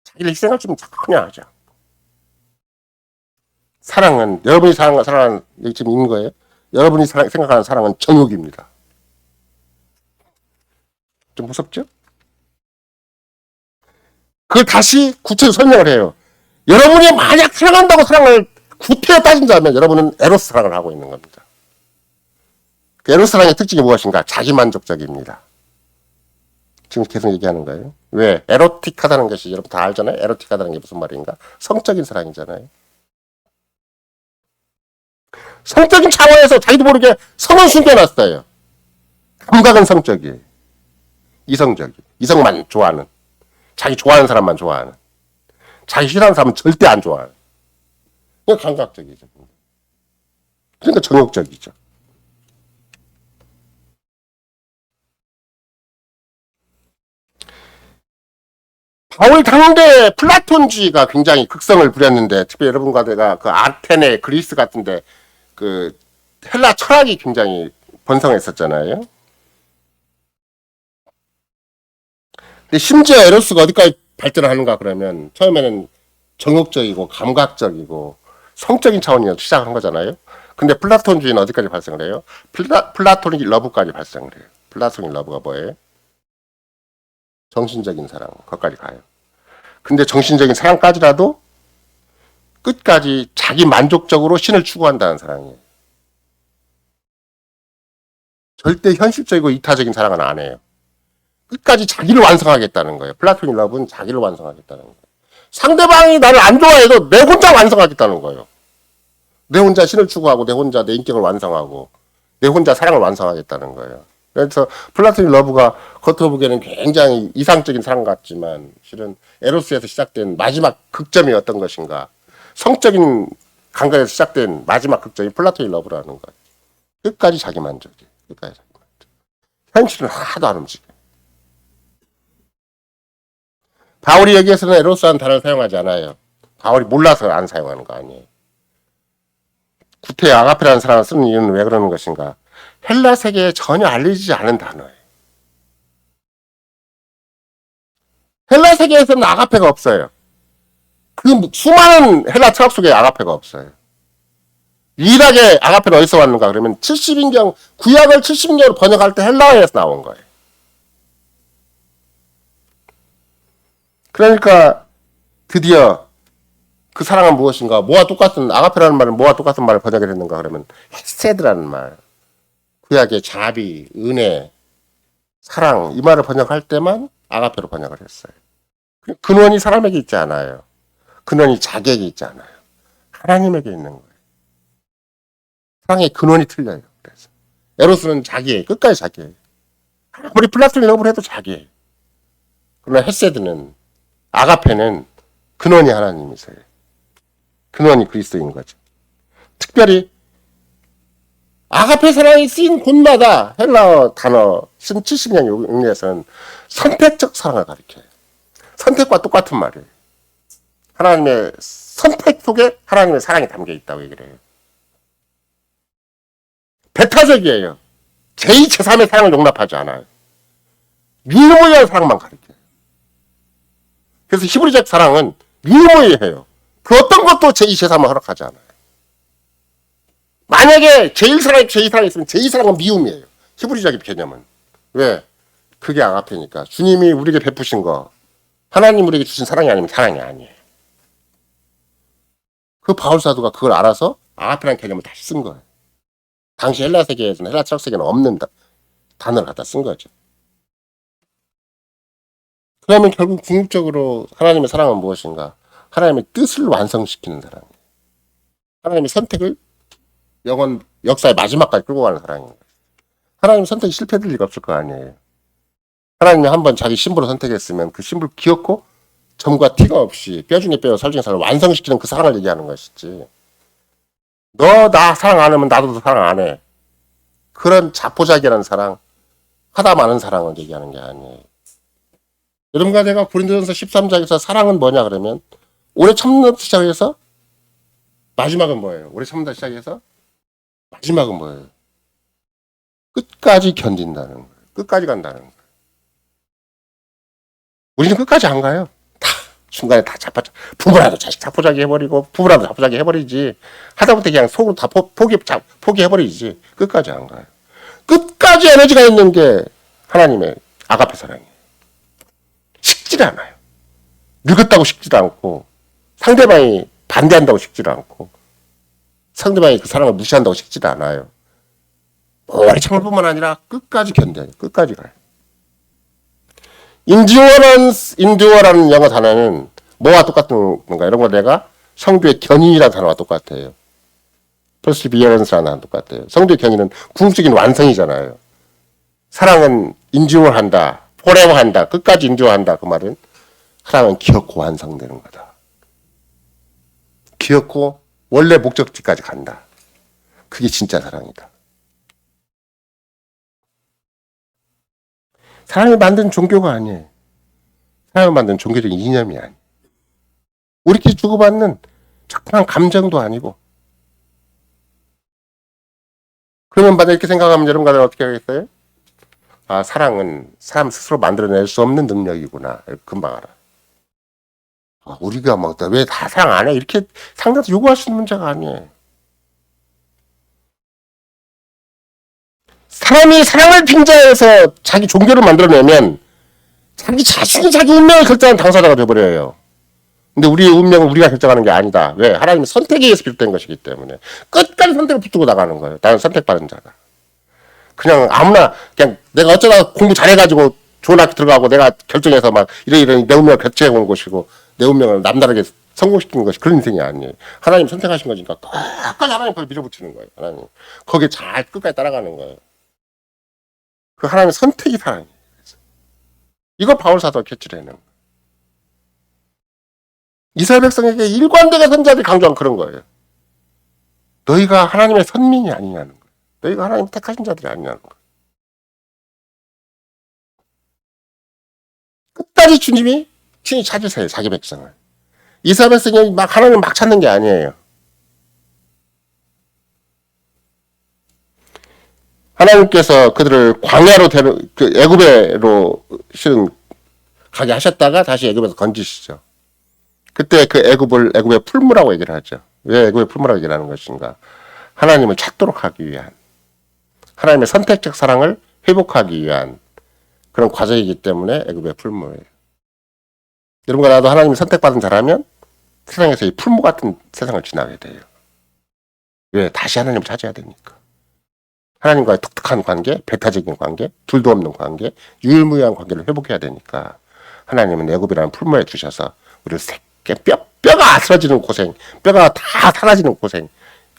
자기를 희생할 줄 자꾸 그냥 하죠. 사랑은, 여러분이 사랑하는, 여기 지금 있는 거예요. 여러분이 생각하는 사랑은 정욕입니다. 좀 무섭죠? 그걸 다시 구체적으로 설명을 해요. 여러분이 만약 사랑한다고 사랑을 구태여 따진다면 여러분은 에로스 사랑을 하고 있는 겁니다. 그 에로스 사랑의 특징이 무엇인가? 자기만족적입니다. 지금 계속 얘기하는 거예요. 왜? 에로틱하다는 것이 여러분 다 알잖아요. 에로틱하다는 게 무슨 말인가? 성적인 사랑이잖아요. 성적인 차원에서 자기도 모르게 성을 숨겨놨어요. 감각은 성적이에요. 이성적이. 이성만 좋아하는. 자기 좋아하는 사람만 좋아하는. 자기 싫어하는 사람은 절대 안 좋아하는. 그냥 감각적이죠. 그러니까 정욕적이죠. 바울 당대 플라톤주의가 굉장히 극성을 부렸는데, 특히 여러분과 내가 그 아테네, 그리스 같은데 그 헬라 철학이 굉장히 번성했었잖아요. 근데 심지어 에로스가 어디까지 발전하는가 그러면 처음에는 정욕적이고 감각적이고 성적인 차원에서 시작한 거잖아요. 근데 플라톤주의는 어디까지 발생을 해요? 플라토닉 러브까지 발생을 해요. 플라토닉 러브가 뭐예요? 정신적인 사랑, 거기까지 가요. 근데 정신적인 사랑까지라도 끝까지 자기 만족적으로 신을 추구한다는 사랑이에요. 절대 현실적이고 이타적인 사랑은 안 해요. 끝까지 자기를 완성하겠다는 거예요. 플라토닉 러브는 자기를 완성하겠다는 거예요. 상대방이 나를 안 좋아해도 내 혼자 완성하겠다는 거예요. 내 혼자 신을 추구하고 내 혼자 내 인격을 완성하고 내 혼자 사랑을 완성하겠다는 거예요. 그래서 플라토닉 러브가 겉으로 보기에는 굉장히 이상적인 사랑 같지만 실은 에로스에서 시작된 마지막 극점이 어떤 것인가? 성적인 감각에서 시작된 마지막 극점이 플라토닉 러브라는 거예요. 끝까지 자기 만족이에요. 끝까지 자기 만족. 현실은 하나도 안 움직여요. 바울이 여기에서는 에로스라는 단어를 사용하지 않아요. 바울이 몰라서 안 사용하는 거 아니에요. 구태여 아가페라는 사람을 쓰는 이유는 왜 그러는 것인가? 헬라 세계에 전혀 알려지지 않은 단어예요. 헬라 세계에서는 아가페가 없어요. 그 수많은 헬라 철학 속에 아가페가 없어요. 유일하게 아가페는 어디서 왔는가 그러면 70인경 구약을 70인경으로 번역할 때 헬라어에서 나온 거예요. 그러니까 드디어 그 사랑은 무엇인가? 뭐와 똑같은 아가페라는 말은 뭐와 똑같은 말을 번역을 했는가 그러면 헤세드라는 말. 구약의 자비, 은혜, 사랑 이 말을 번역할 때만 아가페로 번역을 했어요. 근원이 사람에게 있지 않아요. 근원이 자기에게 있지 않아요. 하나님에게 있는 거예요. 사랑의 근원이 틀려요. 그래서 에로스는 자기예요. 끝까지 자기예요. 아무리 플라토닉 러브를 해도 자기예요. 그러나 헤세드는 아가페는 근원이 하나님이세요. 근원이 그리스도인 거죠. 특별히 아가페 사랑이 쓰인 곳마다 헬라어 단어 70년 용례에서는 선택적 사랑을 가리켜요. 선택과 똑같은 말이에요. 하나님의 선택 속에 하나님의 사랑이 담겨 있다고 얘기를 해요. 배타적이에요. 제2, 제3의 사랑을 용납하지 않아요. 유일무이한 사랑만 가리켜요. 그래서 히브리적 사랑은 유일무이해요. 그 어떤 것도 제2, 제3을 허락하지 않아요. 만약에 제1사랑이 제2사랑이 있으면 제2사랑은 미움이에요. 히브리적인 개념은. 왜? 그게 아가페니까. 주님이 우리에게 베푸신 거, 하나님 우리에게 주신 사랑이 아니면 사랑이 아니에요. 그 바울사도가 그걸 알아서 아가페라는 개념을 다시 쓴 거예요. 당시 헬라 세계에서는, 헬라 철학 세계는 없는 단어를 갖다 쓴 거죠. 그러면 결국 궁극적으로 하나님의 사랑은 무엇인가? 하나님의 뜻을 완성시키는 사랑이에요. 하나님의 선택을 역사의 마지막까지 끌고 가는 사랑이에요. 하나님 선택이 실패될 리가 없을 거 아니에요. 하나님이 한번 자기 신부로 선택했으면 그 신부를 기어코 점과 티가 없이 뼈 중에 뼈 살 중에 살을 완성시키는 그 사랑을 얘기하는 것이지. 너 나 사랑 안 하면 나도 사랑 안 해. 그런 자포자기라는 사랑, 하다 많은 사랑을 얘기하는 게 아니에요. 여러분과 내가 고린도전서 13장에서 사랑은 뭐냐 그러면 올해 첫날부터 시작해서 마지막은 뭐예요? 올해 첫날부터 시작해서 마지막은 뭐예요? 끝까지 견딘다는 거예요. 끝까지 간다는 거예요. 우리는 끝까지 안 가요. 다 중간에 다 부모라도 자식 자포자기 해버리고 부모라도 자포자기 해버리지. 하다못해 그냥 속으로 다 포기해버리지. 끝까지 안 가요. 끝까지 에너지가 있는 게 하나님의 아가페 사랑이에요. 식질 않아요. 늙었다고 식질 않고 상대방이 반대한다고 식질 않고 상대방이 그 사랑을 무시한다고 식질 않아요. 오래 참을 뿐만 아니라 끝까지 견뎌요. 끝까지 가요. 인듀어라는 영어 단어는 뭐와 똑같은 건가? 이런 거 내가 성도의 견인이라는 단어와 똑같아요. perseverance라는 단어와 똑같아요. 성도의 견인은 궁극적인 완성이잖아요. 사랑은 인듀어한다. forever 한다. 끝까지 인듀어한다. 그 말은 사랑은 기어코 완성되는 거다. 기어코 원래 목적지까지 간다. 그게 진짜 사랑이다. 사람이 만든 종교가 아니에요. 사람이 만든 종교적인 이념이 아니에요. 우리끼리 주고받는 적당한 감정도 아니고. 그러면 만약 이렇게 생각하면 여러분들 어떻게 하겠어요? 아, 사랑은 사람 스스로 만들어낼 수 없는 능력이구나. 금방 알아. 아, 우리가 막 왜 다 사랑 안 해? 이렇게 상대한테 요구할 수 있는 문제가 아니에요. 사람이 사랑을 빙자해서 자기 종교를 만들어내면 자기 자신이 자기 운명을 결정하는 당사자가 되어버려요. 근데 우리의 운명은 우리가 결정하는 게 아니다. 왜? 하나님의 선택에 의해서 비롯된 것이기 때문에 끝까지 선택을 붙들고 나가는 거예요. 나는 선택받은 자다. 그냥 아무나 그냥 내가 어쩌다 공부 잘해가지고 좋은 학교 들어가고 내가 결정해서 막 이런 내 운명을 결정해온 것이고 내 운명을 남다르게 성공시키는 것이 그런 인생이 아니에요. 하나님 선택하신 거니까 끝까지 하나님 거에 밀어붙이는 거예요. 하나님 거기에 잘 끝까지 따라가는 거예요. 그 하나님의 선택이 사랑이에요. 이거 바울 사도가 캐치를 해내는 거예요. 이스라엘 백성에게 일관되게 선자들이 강조한 그런 거예요. 너희가 하나님의 선민이 아니냐는 거예요. 너희가 하나님 택하신 자들이 아니냐는 거예요. 끝까지 주님이 친히 찾으세요. 자기 백성을. 이스라엘 백성이 막 하나님을 막 찾는 게 아니에요. 하나님께서 그들을 광야로 애굽으로 실은 가게 하셨다가 다시 애굽에서 건지시죠. 그때 그 애굽의 풀무라고 얘기를 하죠. 왜 애굽의 풀무라고 얘기를 하는 것인가? 하나님을 찾도록 하기 위한, 하나님의 선택적 사랑을 회복하기 위한 그런 과정이기 때문에 애굽의 풀무예요. 여러분과 나도 하나님이 선택받은 자라면 세상에서 이 풀무 같은 세상을 지나게 돼요. 왜? 다시 하나님을 찾아야 되니까. 하나님과의 독특한 관계, 배타적인 관계, 둘도 없는 관계, 유일무이한 관계를 회복해야 되니까 하나님은 애굽이라는 풀무에 주셔서 우리를 새게 뼈가 아스러지는 고생, 뼈가 다 사라지는 고생,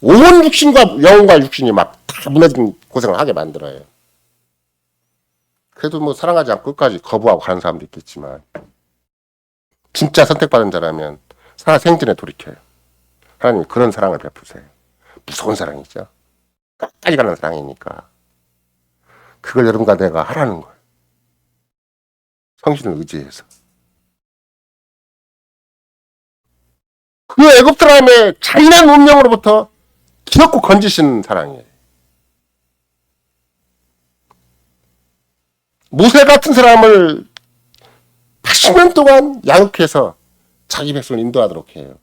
온 육신과 영혼과 육신이 막 다 무너진 고생을 하게 만들어요. 그래도 뭐 사랑하지 않고 끝까지 거부하고 가는 사람도 있겠지만 진짜 선택받은 자라면 생전에 돌이켜요. 하나님이 그런 사랑을 베푸세요. 무서운 사랑이죠. 끝까지 가는 사랑이니까. 그걸 여러분과 내가 하라는 거예요. 성신을 의지해서. 그 애굽 사람의 잔인한 운명으로부터 기어코 건지시는 사랑이에요. 모세 같은 사람을 80년 동안 양육해서 자기 백성을 인도하도록 해요.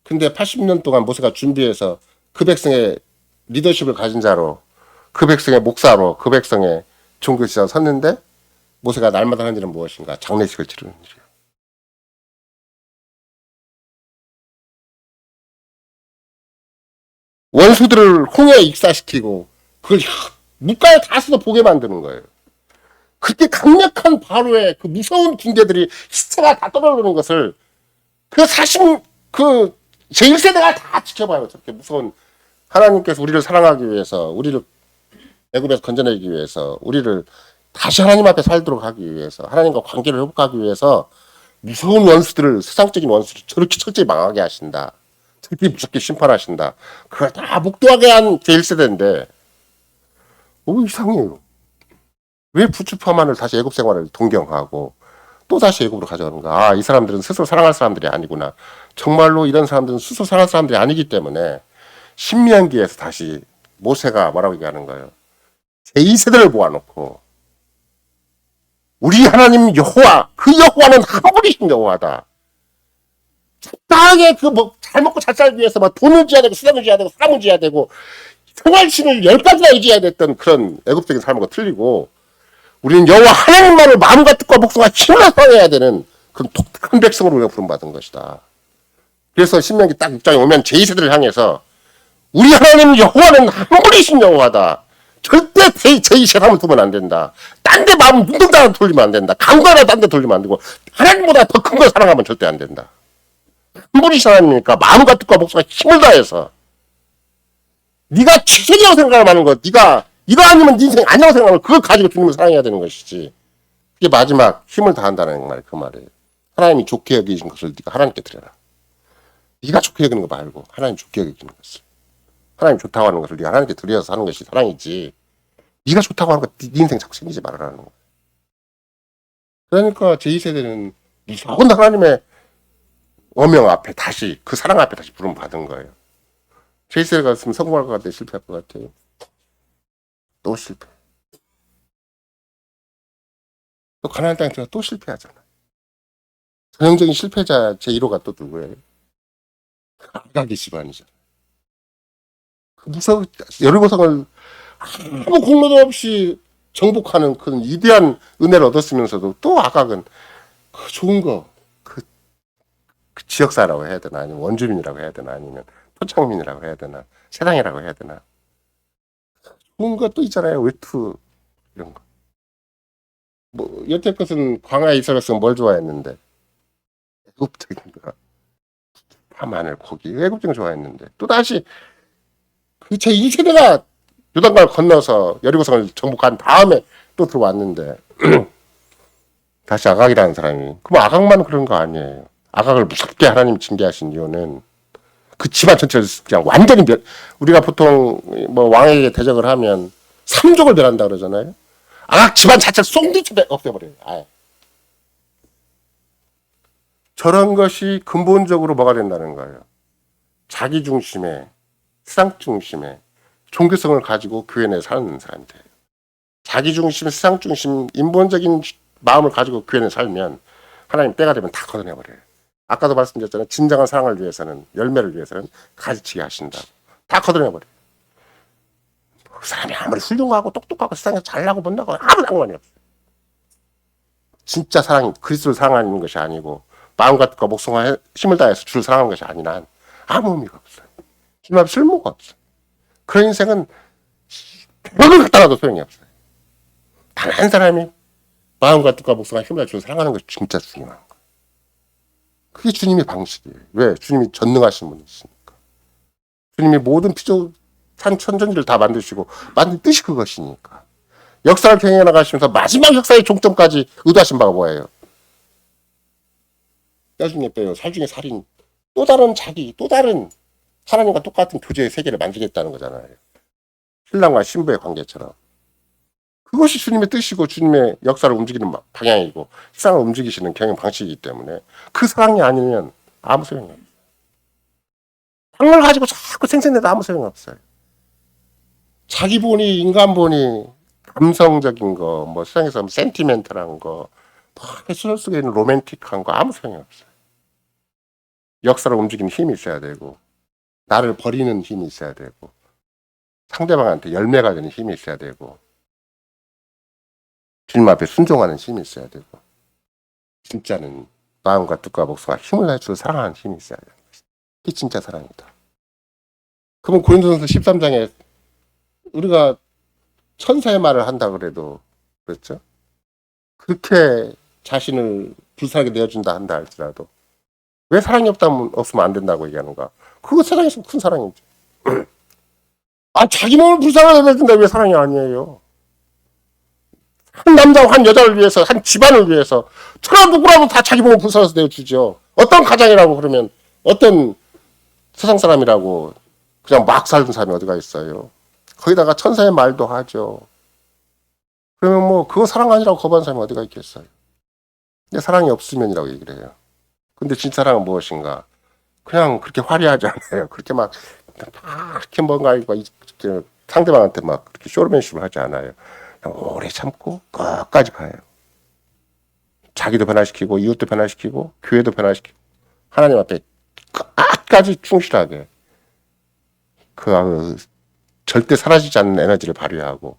근데 80년 동안 모세가 준비해서 그 백성의 리더십을 가진 자로, 그 백성의 목사로, 그 백성의 종교지사로 섰는데 모세가 날마다 하는 일은 무엇인가? 장례식을 치르는 일이에요. 원수들을 홍해에 익사시키고 그걸 물가에 다 쏟아 보게 만드는 거예요. 그렇게 강력한 바로의 그 무서운 군대들이 시체가 다 떠오르는 것을 그 제1세대가 다 지켜봐요. 저렇게 무서운 하나님께서 우리를 사랑하기 위해서, 우리를 애굽에서 건져내기 위해서, 우리를 다시 하나님 앞에 살도록 하기 위해서, 하나님과 관계를 회복하기 위해서 무서운 원수들을, 세상적인 원수를 저렇게 철저히 망하게 하신다. 저렇게 무섭게 심판하신다. 그걸 다 목도하게 한 제1세대인데 이상해요. 왜 부추파만을 다시 애굽 생활을 동경하고 또 다시 애굽으로 가져가는가? 이 사람들은 스스로 사랑할 사람들이 아니구나. 정말로 이런 사람들은 스스로 사랑할 사람들이 아니기 때문에 신명기에서 다시 모세가 뭐라고 얘기하는 거예요. 제2세대를 모아놓고 우리 하나님 여호와, 그 여호와는 한 분이신 여호와다. 적당하게 잘 먹고 잘 살기 위해서 돈을 쥐어야 되고 수단을 쥐어야 되고 사람을 쥐어야 되고 생활신을 10가지나 의지해야 됐던 그런 애굽적인 삶과 틀리고 우리는 여호와 하나님만을 마음과 뜻과 목숨과 힘을 사랑해야 되는 그런 독특한 백성으로 우리가 부름받은 것이다. 그래서 신명기 딱 6장에 오면 제2세대를 향해서 우리 하나님 여호와는 한 분이신 여호와다. 절대 제2세상을 두면 안 된다. 딴 데 마음 눈동자 돌리면 안 된다. 강도나 딴 데 돌리면 안 되고 하나님보다 더 큰 걸 사랑하면 절대 안 된다. 한 분이신 하나님이니까 마음과 뜻과 목숨과 힘을 다해서 네가 최선이라고 생각하는 것, 네가 이거 아니면 네 인생 아니라고 생각하면 그걸 가지고 주님을 사랑해야 되는 것이지. 그게 마지막 힘을 다한다는 말, 그 말이에요. 하나님이 좋게 여기신 것을 네가 하나님께 드려라. 네가 좋게 여기는 거 말고 하나님 좋게 여기는 것을. 하나님 좋다고 하는 것을 네가 하나님께 드려서 하는 것이 사랑이지. 네가 좋다고 하는 거 네 인생 자꾸 챙기지 말아라는 거예요. 그러니까 제2세대는 무조건 하나님의 어명 앞에 다시, 그 사랑 앞에 다시 부름 받은 거예요. 제2세대가 갔으면 성공할 것 같아요? 실패할 것 같아요? 또 실패. 또 가나안 땅에 들어가 또 실패하잖아. 전형적인 실패자 제1호가 또 누구예요? 아가기 집안이잖아. 그 무서운 여리고성을 아무 공로도 없이 정복하는 그런 위대한 은혜를 얻었으면서도 또 아각은 그 좋은 거, 그 지역사라고 해야 되나, 아니면 원주민이라고 해야 되나, 아니면 토착민이라고 해야 되나, 세상이라고 해야 되나. 좋은 것도 있잖아요. 외투 이런 거. 여태껏은 광야에 있어서 뭘 좋아했는데 애국적인 거, 파, 마늘, 고기, 애국적인 거 좋아했는데 또 다시 그 제 2세대가 요단강을 건너서 여리고성을 정복한 다음에 또 들어왔는데 다시 아각이라는 사람이, 그럼 아각만 그런 거 아니에요. 아각을 무섭게 하나님 징계하신 이유는 그 집안 전체를 그냥 완전히 우리가 보통 왕에게 대적을 하면 삼족을 멸한다 그러잖아요. 아각 집안 자체를 쏙디쳐 없애버려요. 아예. 저런 것이 근본적으로 뭐가 된다는 거예요. 자기 중심의, 세상 중심의 종교성을 가지고 교회 내에 사는 사람이 돼요. 자기 중심, 세상 중심, 인본적인 마음을 가지고 교회 내에 살면 하나님 때가 되면 다 걷어내버려요. 아까도 말씀드렸잖아요. 진정한 사랑을 위해서는, 열매를 위해서는 가지치게 하신다고. 다 걷어내버려요. 그 사람이 아무리 훌륭하고 똑똑하고 세상에서 잘나고 못나고 아무 상관이 없어요. 진짜 사랑이 그리스도를 사랑하는 것이 아니고 마음과 뜻과 목숨과 힘을 다해서 주를 사랑하는 것이 아니란 아무 의미가 없어요. 주님 앞에 쓸모가 없어요. 그런 인생은 뭐를 갖다 놔도 소용이 없어요. 단 한 사람이 마음과 뜻과 목숨과 힘을 다해 주를 사랑하는 것이 진짜 중요한 거예요. 그게 주님의 방식이에요. 왜? 주님이 전능하신 분이시니까. 주님이 모든 천전지를 다 만드시고 만든 뜻이 그것이니까. 역사를 경영해 나가시면서 마지막 역사의 종점까지 의도하신 바가 뭐예요? 뼈 중에 뼈요, 살 중에 살인. 또 다른 자기, 또 다른 하나님과 똑같은 교제의 세계를 만들겠다는 거잖아요. 신랑과 신부의 관계처럼. 그것이 주님의 뜻이고 주님의 역사를 움직이는 방향이고 세상을 움직이시는 경영 방식이기 때문에 그 사랑이 아니면 아무 소용이 없어요. 당을 가지고 자꾸 생생내도 아무 소용이 없어요. 자기 본이, 인간 본이 감성적인 거, 뭐 세상에서 센티멘탈한 거, 소설 속에 있는 로맨틱한 거 아무 소용이 없어요. 역사를 움직이는 힘이 있어야 되고 나를 버리는 힘이 있어야 되고 상대방한테 열매가 되는 힘이 있어야 되고 주님 앞에 순종하는 힘이 있어야 되고 진짜는 마음과 뜻과 목숨과 힘을 내주고 사랑하는 힘이 있어야 돼요. 그게 진짜 사랑이다. 그러면 고린도전서 13장에 우리가 천사의 말을 한다 그래도 그렇죠? 그렇게 자신을 불쌍하게 내어준다 한다 할지라도 왜 사랑이 없으면 안 된다고 얘기하는가? 그거 세상에서 큰 사랑이죠. 자기 몸을 불쌍하게 내어준다 왜 사랑이 아니에요? 한 남자와 한 여자를 위해서, 한 집안을 위해서 저라 누구라도 다 자기 몸을 불쌍해서 내어주죠. 어떤 가장이라고 그러면 어떤 세상 사람이라고 그냥 막 살던 사람이 어디가 있어요. 거기다가 천사의 말도 하죠. 그러면 뭐 그거 사랑 아니라고 거부하는 사람이 어디가 있겠어요. 근데 사랑이 없으면이라고 얘기를 해요. 근데 진짜 사랑은 무엇인가? 그냥 그렇게 화려하지 않아요. 그렇게 막 이렇게 뭔가 상대방한테 막 그렇게 쇼맨십을 하지 않아요. 그냥 오래 참고 끝까지 가요. 자기도 변화시키고 이웃도 변화시키고 교회도 변화시키고 하나님 앞에 끝까지 충실하게 그 절대 사라지지 않는 에너지를 발휘하고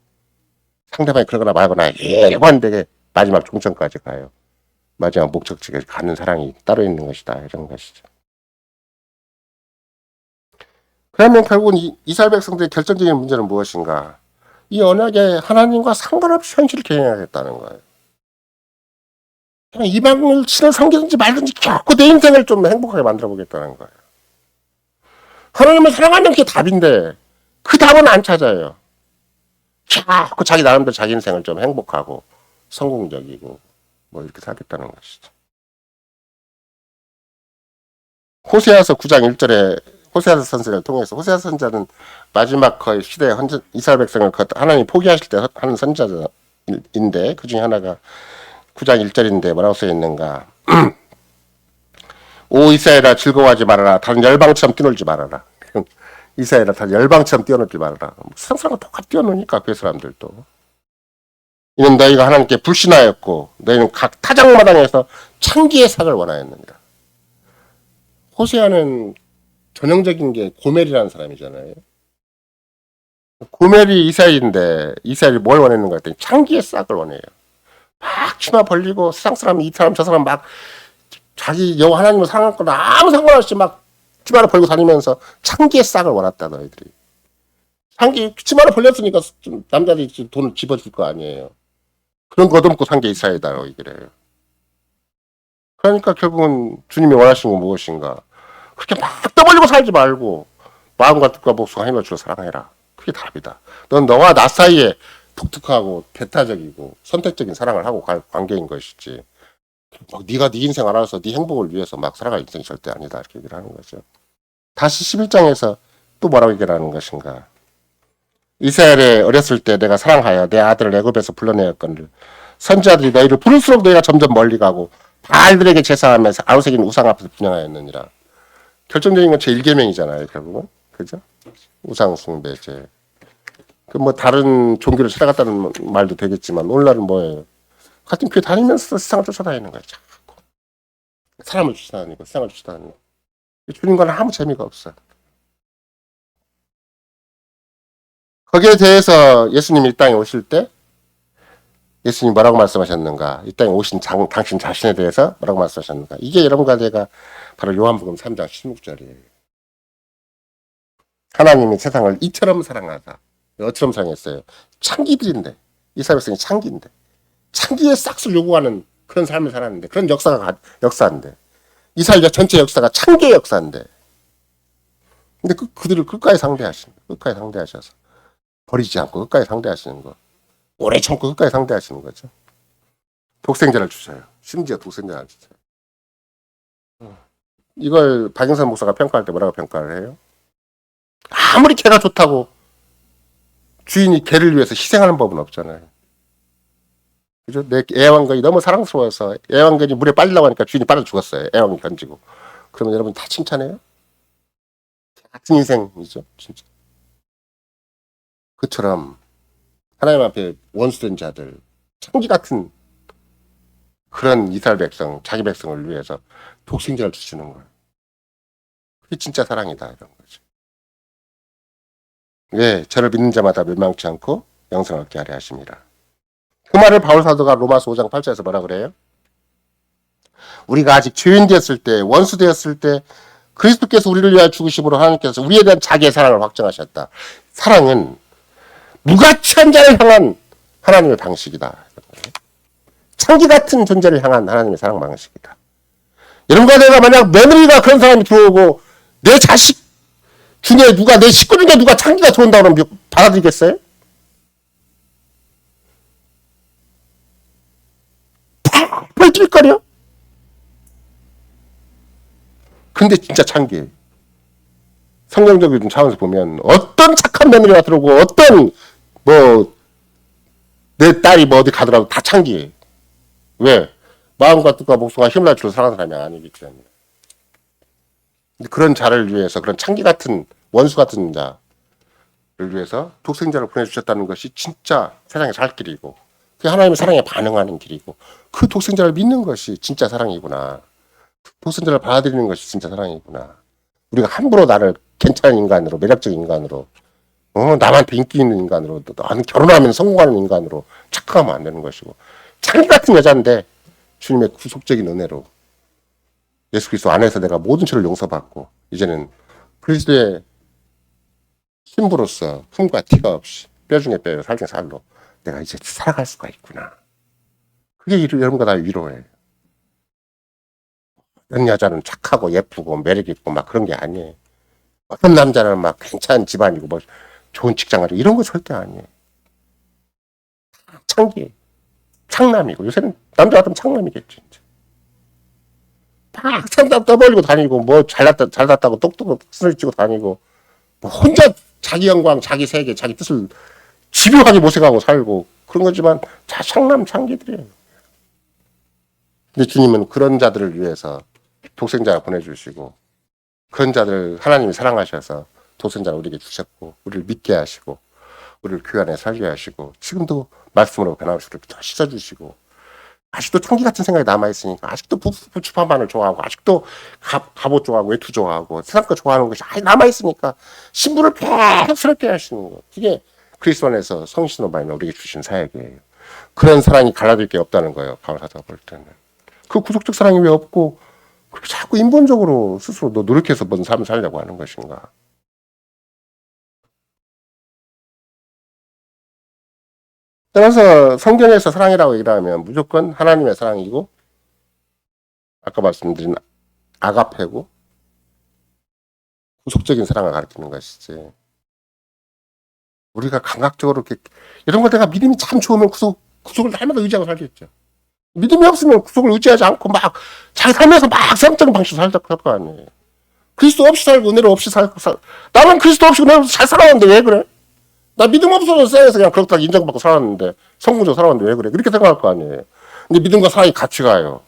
상대방이 그러거나 말거나 일관되게 마지막 종점까지 가요. 마지막 목적지에 가는 사랑이 따로 있는 것이다. 이런 것이죠. 그러면 결국은 이스라엘 백성들의 결정적인 문제는 무엇인가? 이 언약에 하나님과 상관없이 현실을 경영하겠다는 거예요. 그냥 이방을 신을 섬기든지 말든지 결코 내 인생을 좀 행복하게 만들어 보겠다는 거예요. 하나님을 사랑하는 게 답인데 그 답은 안 찾아요. 자꾸 자기 나름대로 자기 인생을 좀 행복하고 성공적이고 뭐 이렇게 살겠다는 것이죠. 호세아서 9장 1절에 호세아 선지자를 통해서 호세아 선지자는 마지막 거의 시대에 이스라엘 백성을 하나님이 포기하실 때 하는 선지자인데 그 중에 하나가 9장 1절인데 뭐라고 써 있는가? 오 이스라엘아 즐거워하지 말아라. 다른 열방처럼 뛰놀지 말아라. 이스라엘아 다른 열방처럼 뛰어놀지 말아라. 세상 사람과 똑같이 뛰어노니까 그 사람들도. 이는 너희가 하나님께 불신하였고 너희는 각 타작마당에서 창기의 삭을 원하였느니라. 호세아는 전형적인 게 고멜이라는 사람이잖아요. 고멜이 이스라엘인데 이스라엘이 뭘 원했는가 했더니 창기의 싹을 원해요. 막 치마 벌리고 세상 사람 이 사람 저 사람 막 자기 여호와 하나님을 사랑할 거나 아무 상관없이 막 치마를 벌고 다니면서 창기의 싹을 원했다 너희들이. 창기 치마를 벌렸으니까 남자들이 돈을 집어줄 거 아니에요. 그런 거 얻어먹고 산 게 이스라엘이다라고 얘기를 해요. 그러니까 결국은 주님이 원하시는 건 무엇인가? 그렇게 막 떠벌리고 살지 말고 마음과 뜻과 목숨과 힘을 주어 사랑해라. 그게 답이다. 넌 너와 나 사이에 독특하고 배타적이고 선택적인 사랑을 하고 갈 관계인 것이지. 막 네가 네 인생 알아서 네 행복을 위해서 막 살아갈 인생이 절대 아니다. 이렇게 얘기를 하는 거죠. 다시 11장에서 또 뭐라고 얘기를 하는 것인가? 이스라엘에 어렸을 때 내가 사랑하여 내 아들을 애굽에서 불러내었거늘 선지자들이 너희를 부를수록 너희가 점점 멀리 가고 바알들에게 제사하면서 아우색인 우상 앞에서 분양하였느니라. 결정적인 건 제1계명이잖아요, 결국은. 그죠? 우상 숭배죄. 그 뭐 다른 종교를 찾아갔다는 말도 되겠지만 오늘날은 뭐예요? 같은 교회 다니면서 세상을 쫓아다니는 거예요. 자꾸. 사람을 쫓아다니고 세상을 쫓아다니고. 주님과는 아무 재미가 없어요. 거기에 대해서 예수님이 이 땅에 오실 때 예수님이 뭐라고 말씀하셨는가? 이 땅에 오신 당신 자신에 대해서 뭐라고 말씀하셨는가? 이게 여러분과 내가 바로 요한복음 3장 16절이에요. 하나님이 세상을 이처럼 사랑하사. 어처럼 사랑했어요. 창기들인데 이스라엘 백성이 창기인데 창기의 싹을 요구하는 그런 삶을 살았는데 그런 역사인데 이스라엘 전체 역사가 창기의 역사인데 근데 그들을 끝까지 상대하셔서 버리지 않고 끝까지 상대하시는 거 오래 참고 끝까지 상대하시는 거죠. 독생자를 주셔요. 심지어 독생자를 주셔요. 이걸 박영선 목사가 평가할 때 뭐라고 평가를 해요? 아무리 개가 좋다고 주인이 개를 위해서 희생하는 법은 없잖아요. 그죠? 내 애완견이 너무 사랑스러워서 애완견이 물에 빠지려고 하니까 주인이 빠져 죽었어요. 애완견 견지고. 그러면 여러분 다 칭찬해요? 같은 인생이죠. 진짜. 그처럼 하나님 앞에 원수된 자들, 창기 같은 그런 이스라엘 백성, 자기 백성을 위해서 독생자를 주시는 거예요. 그게 진짜 사랑이다 이런 거죠. 예, 저를 믿는 자마다 멸망치 않고 영생을 얻게 하려 하십니다. 그 말을 바울 사도가 로마서 5장 8절에서 뭐라 그래요? 우리가 아직 죄인 되었을 때, 원수 되었을 때 그리스도께서 우리를 위하여 죽으심으로 하나님께서 우리에 대한 자기의 사랑을 확정하셨다. 사랑은 무가치한 자를 향한 하나님의 방식이다. 창기 같은 존재를 향한 하나님의 사랑 방식이다. 여러분과 내가 만약 며느리가 그런 사람이 들어오고 내 자식 중에 누가 내 식구 중에 누가 창기가 들어온다 그러면 받아들이겠어요? 펄 뛸거려? 근데 진짜 창기예요. 성경적인 차원에서 보면 어떤 착한 며느리가 들어오고 어떤 내 딸이 어디 가더라도 다 창기예요. 왜? 마음과 뜻과 목숨과 힘을 다주로 사랑하는 사람이 아니기 때문에. 그런 자를 위해서 그런 창기 같은 원수 같은 자를 위해서 독생자를 보내주셨다는 것이 진짜 세상에 살 길이고 그게 하나님의 사랑에 반응하는 길이고 그 독생자를 믿는 것이 진짜 사랑이구나. 독생자를 받아들이는 것이 진짜 사랑이구나. 우리가 함부로 나를 괜찮은 인간으로 매력적인 인간으로 남한테 인기 있는 인간으로 나는 결혼하면 성공하는 인간으로 착각하면 안 되는 것이고 창기 같은 여자인데 주님의 구속적인 은혜로 예수 그리스도 안에서 내가 모든 죄를 용서받고 이제는 그리스도의 신부로서 흠과 티가 없이 뼈 중에 뼈요 살 중에 살로 내가 이제 살아갈 수가 있구나. 그게 여러분과 다 위로예요. 어떤 여자는 착하고 예쁘고 매력있고 막 그런 게 아니에요. 어떤 남자는 막 괜찮은 집안이고 뭐 좋은 직장 가지고 이런 거 절대 아니에요. 창기, 창남이고 요새는 남자 같으면 창남이겠지. 막 창남 떠벌리고 다니고 뭐 잘났다고 똑똑 스를 찌고 다니고 뭐 혼자 자기 영광, 자기 세계, 자기 뜻을 집요하게 모색하고 살고 그런 거지만 다 창남 창기들이에요. 근데 주님은 그런 자들을 위해서 독생자를 보내주시고 그런 자들 하나님이 사랑하셔서 독생자를 우리에게 주셨고 우리를 믿게 하시고 우리를 교회 안에 살게 하시고 지금도 말씀으로 변화시키고 씻어주시고 아직도 청기 같은 생각이 남아있으니까 아직도 부추파만을 좋아하고 아직도 갑옷 좋아하고 외투 좋아하고 세상 거 좋아하는 것이 아직 남아있으니까 신부를 계속스럽게 하시는 거 그게 그리스도 안에서 성신으로 말미암아 우리에게 주신 사역이에요. 그런 사랑이 갈라질 게 없다는 거예요. 바울 사도가 볼 때는. 그 구속적 사랑이 왜 없고 그렇게 자꾸 인본적으로 스스로 노력해서 뭔 삶을 살려고 하는 것인가. 따라서 성경에서 사랑이라고 얘기하면 무조건 하나님의 사랑이고 아까 말씀드린 아가페고 구속적인 사랑을 가르치는 것이지. 우리가 감각적으로 이렇게 이런 거 내가 믿음이 참 좋으면 구속을 날마다 의지하고 살겠죠. 믿음이 없으면 구속을 의지하지 않고 막 자기 삶에서 막 세상적인 방식으로 살다 할 거 아니에요. 그리스도 없이 살고 은혜로 없이 살고 나는 그리스도 없이 은혜로 잘 살아왔는데 왜 그래? 나 믿음 없어서 쎄해서 그냥 그렇다 인정받고 살았는데 성공적으로 살아왔는데 왜 그래? 그렇게 생각할 거 아니에요. 근데 믿음과 사랑이 같이 가요.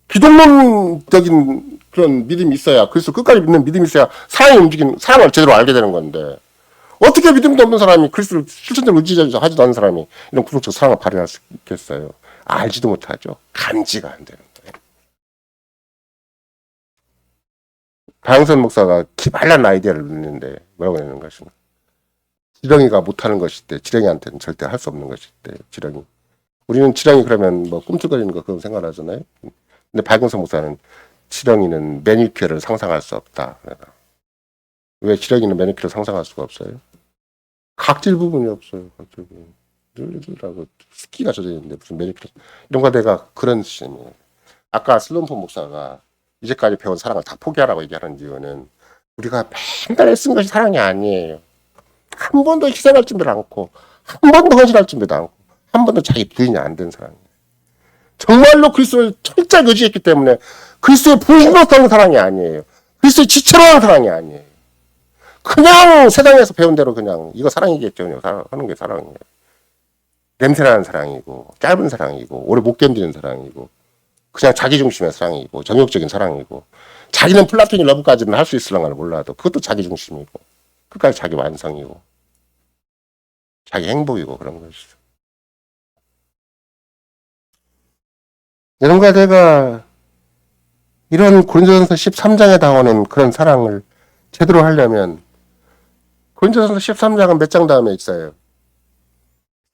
기독론적인 그런 믿음이 있어야 그리스도 끝까지 믿는 믿음이 있어야 사랑을 제대로 알게 되는 건데 어떻게 믿음도 없는 사람이 그리스도를 실천적으로 의지하지도 않는 사람이 이런 구속적 사랑을 발휘할 수 있겠어요? 알지도 못하죠. 감지가 안 되는 거예요. 박영선 목사가 기발난 아이디어를 내는데 뭐라고 내는 것인가? 지렁이가 못하는 것일 때, 지렁이한테는 절대 할 수 없는 것일 때, 지렁이. 우리는 지렁이 그러면 뭐 꿈틀거리는 거 그런 생각하잖아요. 근데 박영선 목사는 지렁이는 매니큐어를 상상할 수 없다. 왜 지렁이는 매니큐어를 상상할 수가 없어요? 각질 부분이 없어요. 각질 부분. 늘라고 스키가 젖어 있는데 무슨 매니큐어 이런 거 내가 그런 시점이에요. 아까 슬롬프 목사가 이제까지 배운 사랑을 다 포기하라고 얘기하는 이유는 우리가 맨날 애쓴 것이 사랑이 아니에요. 한 번도 희생할 준비를 않고 한 번도 헌신할 준비도 않고 한 번도 자기 부인이 안 된 사랑이에요. 정말로 그리스도를 철저히 의지했기 때문에 그리스도의 부인으로서 하는 사랑이 아니에요. 그리스도의 지체로 하는 사랑이 아니에요. 그냥 세상에서 배운 대로 그냥 이거 사랑이겠죠. 하는 게 사랑이에요. 냄새나는 사랑이고 짧은 사랑이고 오래 못 견디는 사랑이고 그냥 자기중심의 사랑이고 정욕적인 사랑이고 자기는 플라토닉 러브까지는 할 수 있을랑가를 몰라도 그것도 자기중심이고 끝까지 자기 완성이고 자기 행복이고 그런 것이죠. 여러분과 내가 이런 고린도전서 13장에 나오는 그런 사랑을 제대로 하려면 고린도전서 13장은 몇 장 다음에 있어요?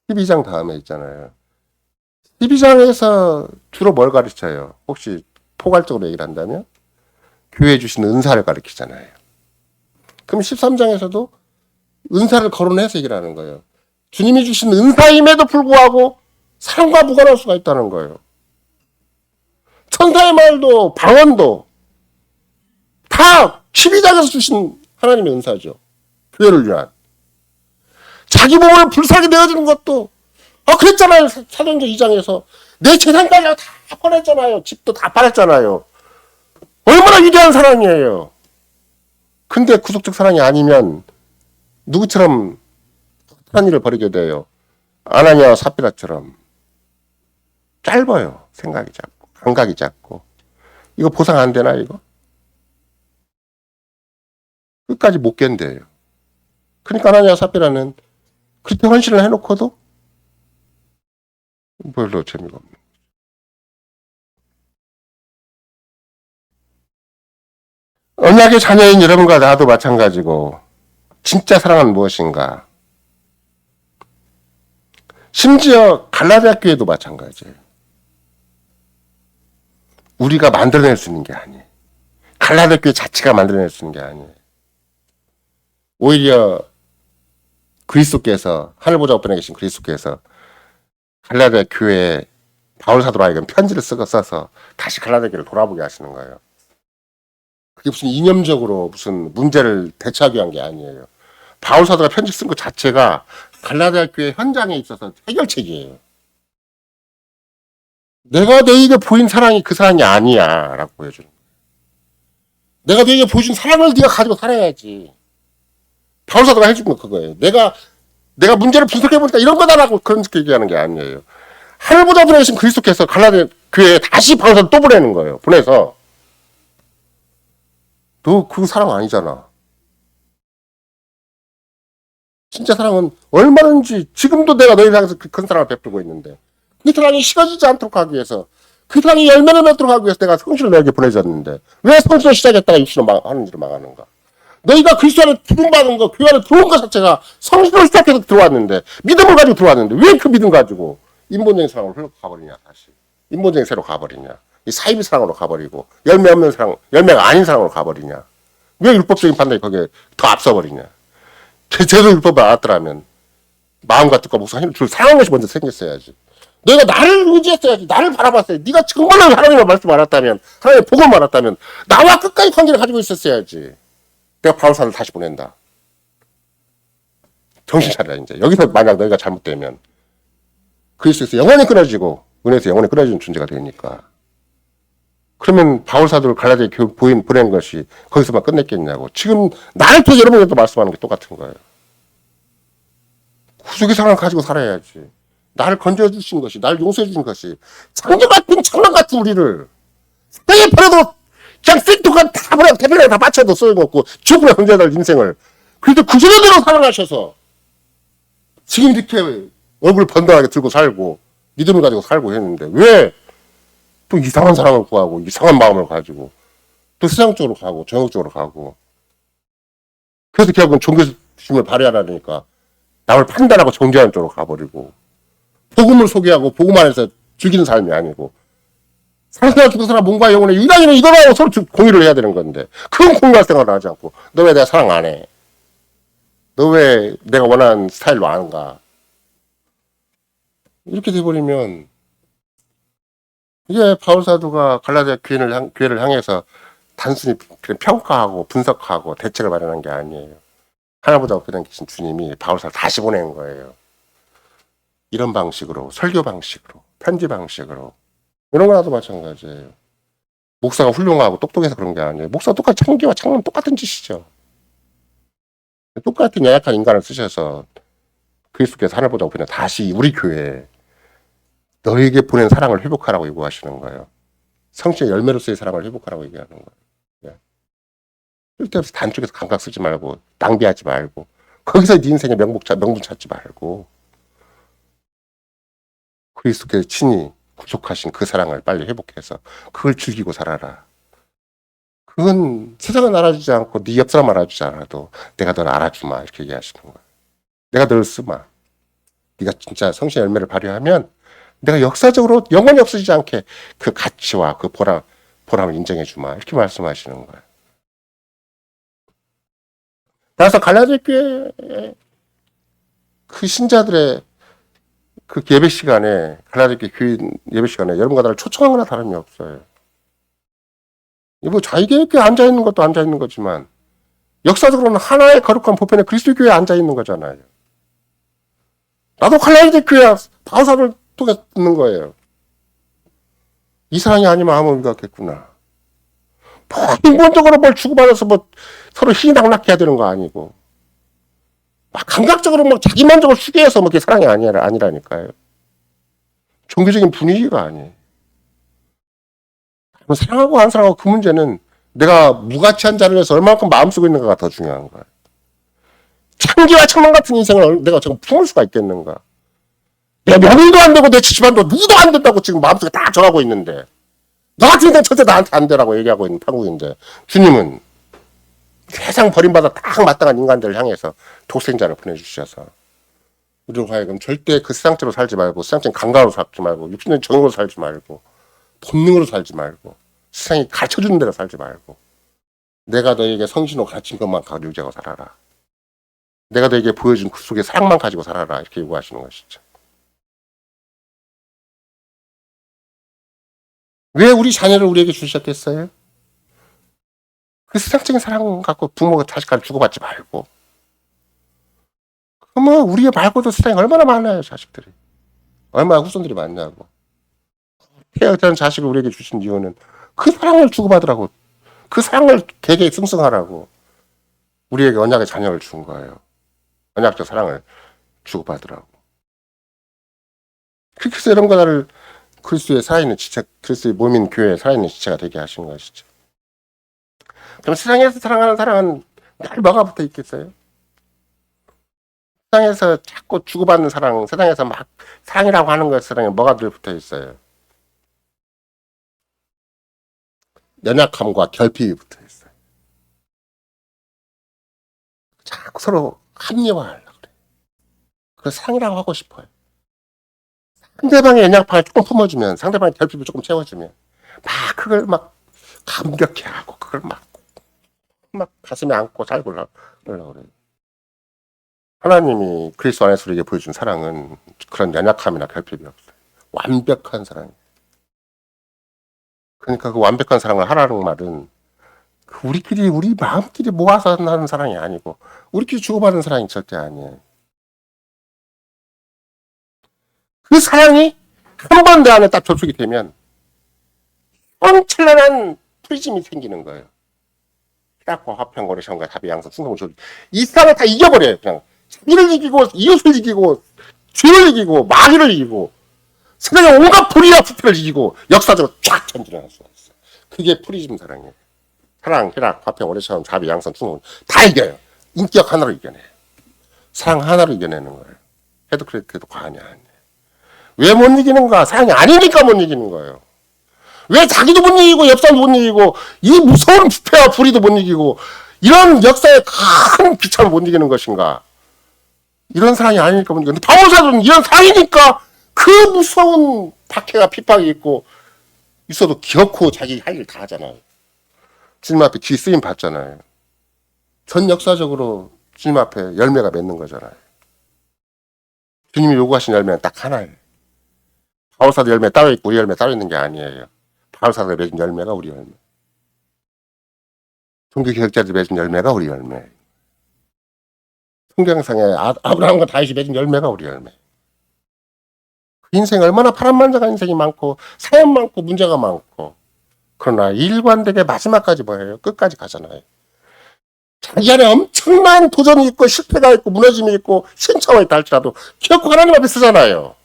12장 다음에 있잖아요. 12장에서 주로 뭘 가르쳐요? 혹시 포괄적으로 얘기를 한다면? 교회에 주신 은사를 가르치잖아요. 그럼 13장에서도 은사를 거론해서 얘기를 하는 거예요. 주님이 주신 은사임에도 불구하고 사랑과 무관할 수가 있다는 거예요. 천사의 말도 방언도 다 12장에서 주신 하나님의 은사죠. 교회를 위한. 자기 몸을 불사하게 내어주는 것도 그랬잖아요. 사도행전 2장에서 내 재산까지 다 팔았잖아요. 집도 다 팔았잖아요. 얼마나 위대한 사랑이에요. 근데 구속적 사랑이 아니면 누구처럼 한 일을 벌이게 돼요. 아나니아와 삽비라처럼 짧아요. 생각이 작고 감각이 작고 이거 보상 안 되나 이거? 끝까지 못 견뎌요. 그러니까 아나니아와 삽비라는 그렇게 헌신을 해놓고도 별로 재미가 없는 거죠. 언약의 자녀인 여러분과 나도 마찬가지고 진짜 사랑은 무엇인가? 심지어 갈라디아 교회도 마찬가지예요. 우리가 만들어낼 수 있는 게 아니에요. 갈라디아 교회 자체가 만들어낼 수 있는 게 아니에요. 오히려 그리스도께서 하늘 보좌 우편에 계신 그리스도께서 갈라디아 교회에 바울 사도로 하여금 편지를 써서 다시 갈라디아 교회를 돌아보게 하시는 거예요. 그게 무슨 이념적으로 무슨 문제를 대처하기 위한 게 아니에요. 바울 사도가 편지 쓴 것 자체가 갈라디아 교회 현장에 있어서 해결책이에요. 내가 너에게 보인 사랑이 그 사랑이 아니야 라고 보여주는 거예요. 내가 너에게 보여준 사랑을 네가 가지고 살아야지. 바울 사도가 해준 건 그거예요. 내가 문제를 분석해보니까 이런 거다라고 그런 식으로 얘기하는 게 아니에요. 하늘보다 보내신 그리스도께서 갈라디아 교회에 다시 바울 사도 또 보내는 거예요. 보내서 너 그 사랑 아니잖아. 진짜 사랑은 얼마든지 지금도 내가 너희를 향해서 큰 사랑을 베풀고 있는데 그 사랑이 식어지지 않도록 하기 위해서 그 사랑이 열매를 맺도록 하기 위해서 내가 성신을 너에게 보내줬는데 왜 성신을 시작했다가 육신을 하는지를 막하는가? 너희가 그리스도 안에 부름받은 거, 교회 안에 들어온 것 자체가 성신을 시작해서 들어왔는데 믿음을 가지고 들어왔는데 왜 그 믿음 가지고 인본적인 사랑으로 흘러 가버리냐 다시 인본적인 새로 가버리냐 이 사이비 사랑으로 가버리고 열매 없는 사랑, 열매가 아닌 사랑으로 가버리냐 왜 율법적인 판단이 거기에 더 앞서버리냐 제대로 율법을 알았더라면 마음과 뜻과 목숨과 힘을 줄 사랑한 것이 먼저 생겼어야지. 너희가 나를 의지했어야지. 나를 바라봤어야지. 네가 정말로 하나님의 말씀 알았다면 하나님의 복음을 알았다면 나와 끝까지 관계를 가지고 있었어야지. 내가 바울사를 다시 보낸다. 정신 차려라 이제. 여기서 만약 너희가 잘못되면 그리스도에서 영원히 끊어지고 은혜에서 영원히 끊어지는 존재가 되니까. 그러면 바울사도를 갈라디아 교회 보낸 것이 거기서만 끝냈겠냐고. 지금 나를 통해 여러분들도 말씀하는 게 똑같은 거예요. 구속의 사랑을 가지고 살아야지. 나를 건져주신 것이, 나를 용서해주신 것이 창조 같은 창란 같은 우리를 세상에 버려도 그냥 생뚱한 다 버려 대변에 다 바쳐도 소용없고 죽으면 혼자들 인생을 그래도 구속의대로 사랑하셔서 지금 이렇게 얼굴 번덕하게 들고 살고 믿음을 가지고 살고 했는데 왜 또 이상한 사랑을 구하고 이상한 마음을 가지고 또 세상적으로 가고 정욕적으로 가고 그래서 결국은 종교심을 발휘하라니까 남을 판단하고 정죄하는 쪽으로 가버리고, 복음을 소개하고 복음 안에서 죽이는 삶이 아니고, 살아서 죽은 사람 몸과 영혼의 유일하게는 이거라고 서로 공유를 해야 되는 건데, 그건 공유할 생각을 하지 않고, 너 왜 내가 사랑 안 해? 너 왜 내가 원하는 스타일로 안 가? 이렇게 돼버리면, 이게 바울사도가 갈라디아 교회를 향해서 단순히 그냥 평가하고 분석하고 대책을 마련한 게 아니에요. 하나보다 높이 계신 주님이 바울사를 다시 보낸 거예요. 이런 방식으로, 설교 방식으로, 편지 방식으로. 이런 거라도 마찬가지예요. 목사가 훌륭하고 똑똑해서 그런 게 아니에요. 목사가 똑같이 창기와 창문 똑같은 짓이죠. 똑같은 연약한 인간을 쓰셔서 그리스도께서 하늘보다 높이 다시 우리 교회에 너에게 보낸 사랑을 회복하라고 요구하시는 거예요. 성신의 열매로서의 사랑을 회복하라고 얘기하는 거예요. 쓸데없이 단쪽에서 감각 쓰지 말고 낭비하지 말고 거기서 네 인생의 명분 찾지 말고 그리스도께서 친히 구속하신 그 사랑을 빨리 회복해서 그걸 즐기고 살아라. 그건 세상은 알아주지 않고 네 옆 사람 알아주지 않아도 내가 널 알아주마 이렇게 얘기하시는 거예요. 내가 널 쓰마. 네가 진짜 성신의 열매를 발휘하면 내가 역사적으로 영원히 없어지지 않게 그 가치와 그 보람을 인정해 주마 이렇게 말씀하시는 거예요. 따라서 갈라디아 교회 그 신자들의 그 예배 시간에 갈라디아 교회 예배 시간에 여러분과 나를 초청한 거나 다름이 없어요. 뭐 자기의 교회에 앉아 있는 것도 앉아 있는 거지만 역사적으로는 하나의 거룩한 보편의 그리스도 교회에 앉아 있는 거잖아요. 나도 갈라디아 교회 바울사를 통해 듣는 거예요. 이 사랑이 아니면 아무 의미가 없겠구나. 뭐 인본적으로 뭘 주고받아서 뭐 서로 희낙락해야 되는 거 아니고 막 감각적으로 뭐 자기만족을 추구해서 뭐 그게 사랑이 아니라니까요. 종교적인 분위기가 아니에요. 사랑하고 안 사랑하고 그 문제는 내가 무가치한 자를 위해서 얼마만큼 마음 쓰고 있는가가 더 중요한 거예요. 창기와 창문 같은 인생을 내가 지금 품을 수가 있겠는가. 내가 명의도 안 되고 내 집안도 누구도 안 된다고 지금 마음속에 다 정하고 있는데 너 같은 인생 절대 나한테 안 되라고 얘기하고 있는 판국인데 주님은 세상 버림받아 딱 마땅한 인간들을 향해서 독생자를 보내주셔서 우리로 하여금 절대 그 세상대로 살지 말고 세상적인 감각으로 살지 말고 육신의 정으로 살지 말고 본능으로 살지 말고 세상이 가르쳐주는 대로 살지 말고 내가 너에게 성신으로 가르친 것만 가지고 유지하고 살아라. 내가 너에게 보여준 그 속에 사랑만 가지고 살아라 이렇게 요구하시는 것이죠. 왜 우리 자녀를 우리에게 주셨겠어요? 그 세상적인 사랑 갖고 부모가 자식까지 주고받지 말고 그러면 우리 말고도 세상에 얼마나 많아요 자식들이. 얼마나 후손들이 많냐고. 태어난 자식을 우리에게 주신 이유는 그 사랑을 주고받으라고 그 사랑을 개개에 승승하라고 우리에게 언약의 자녀를 준 거예요. 언약적 사랑을 주고받으라고. 그렇게 해서 이런 거를 그리스도의 살아있는 지체, 그리스도의 몸인 교회에 살아있는 지체가 되게 하신 것이죠. 그럼 세상에서 사랑하는 사랑은 늘 뭐가 붙어 있겠어요? 세상에서 자꾸 주고받는 사랑, 세상에서 막 사랑이라고 하는 것 사랑에 뭐가 늘 붙어 있어요? 연약함과 결핍이 붙어 있어요. 자꾸 서로 합리화하려고 그래요. 그걸 사랑이라고 하고 싶어요. 상대방의 연약함을 조금 품어주면, 상대방의 결핍을 조금 채워주면, 막 그걸 막 감격해하고, 그걸 막 가슴에 안고 살고 그러려고 그래요. 하나님이 그리스도 안에서 우리에게 보여준 사랑은 그런 연약함이나 결핍이 없어요. 완벽한 사랑이에요. 그러니까 그 완벽한 사랑을 하라는 말은 우리 마음끼리 모아서 하는 사랑이 아니고 우리끼리 주고받는 사랑이 절대 아니에요. 그 사랑이 한 번 내 안에 딱 접속이 되면 엄청난 프리즘이 생기는 거예요. 희락과 화평, 고래시험과 답의 양성, 충성, 조리. 이 사람을 다 이겨버려요. 그냥 자기를 이기고 이웃을 이기고 죄를 이기고 마귀를 이기고 세상의 온갖 불의와 부패를 이기고 역사적으로 쫙 전진할 수가 있어요. 그게 프리즘 사랑이에요. 사랑, 희락, 화평, 오래시험, 자비, 양성, 충성 다 이겨요. 인격 하나로 이겨내요. 사랑 하나로 이겨내는 거예요. 해도 그래도 과언이 아니에요. 왜 못 이기는가? 사랑이 아니니까 못 이기는 거예요. 왜 자기도 못 이기고 옆 사람도 못 이기고 이 무서운 부패와 불의도 못 이기고 이런 역사의 큰 비참을 못 이기는 것인가? 이런 사랑이 아니니까 문제. 근데 바울사도는 이런 사랑이니까 그 무서운 박해가 핍박이 있고 있어도 기어코 자기 할 일 다 하잖아요. 주님 앞에 귀 쓰임 받잖아요. 전 역사적으로 주님 앞에 열매가 맺는 거잖아요. 주님이 요구하신 열매는 딱 하나예요. 바울사도 열매 따로 있고 우리 열매 따로 있는 게 아니에요. 바울사도 맺은 열매가 우리 열매. 종교개혁자들이 맺은 열매가 우리 열매. 성경상에 아브라함과 다윗이 맺은 열매가 우리 열매. 그 인생 얼마나 파란만장한 인생이 많고 사연 많고 문제가 많고 그러나 일관되게 마지막까지 뭐예요? 끝까지 가잖아요. 자기 안에 엄청난 도전이 있고 실패가 있고 무너짐이 있고 신차가 있다 할지라도 기어코 하나님 앞에 쓰잖아요.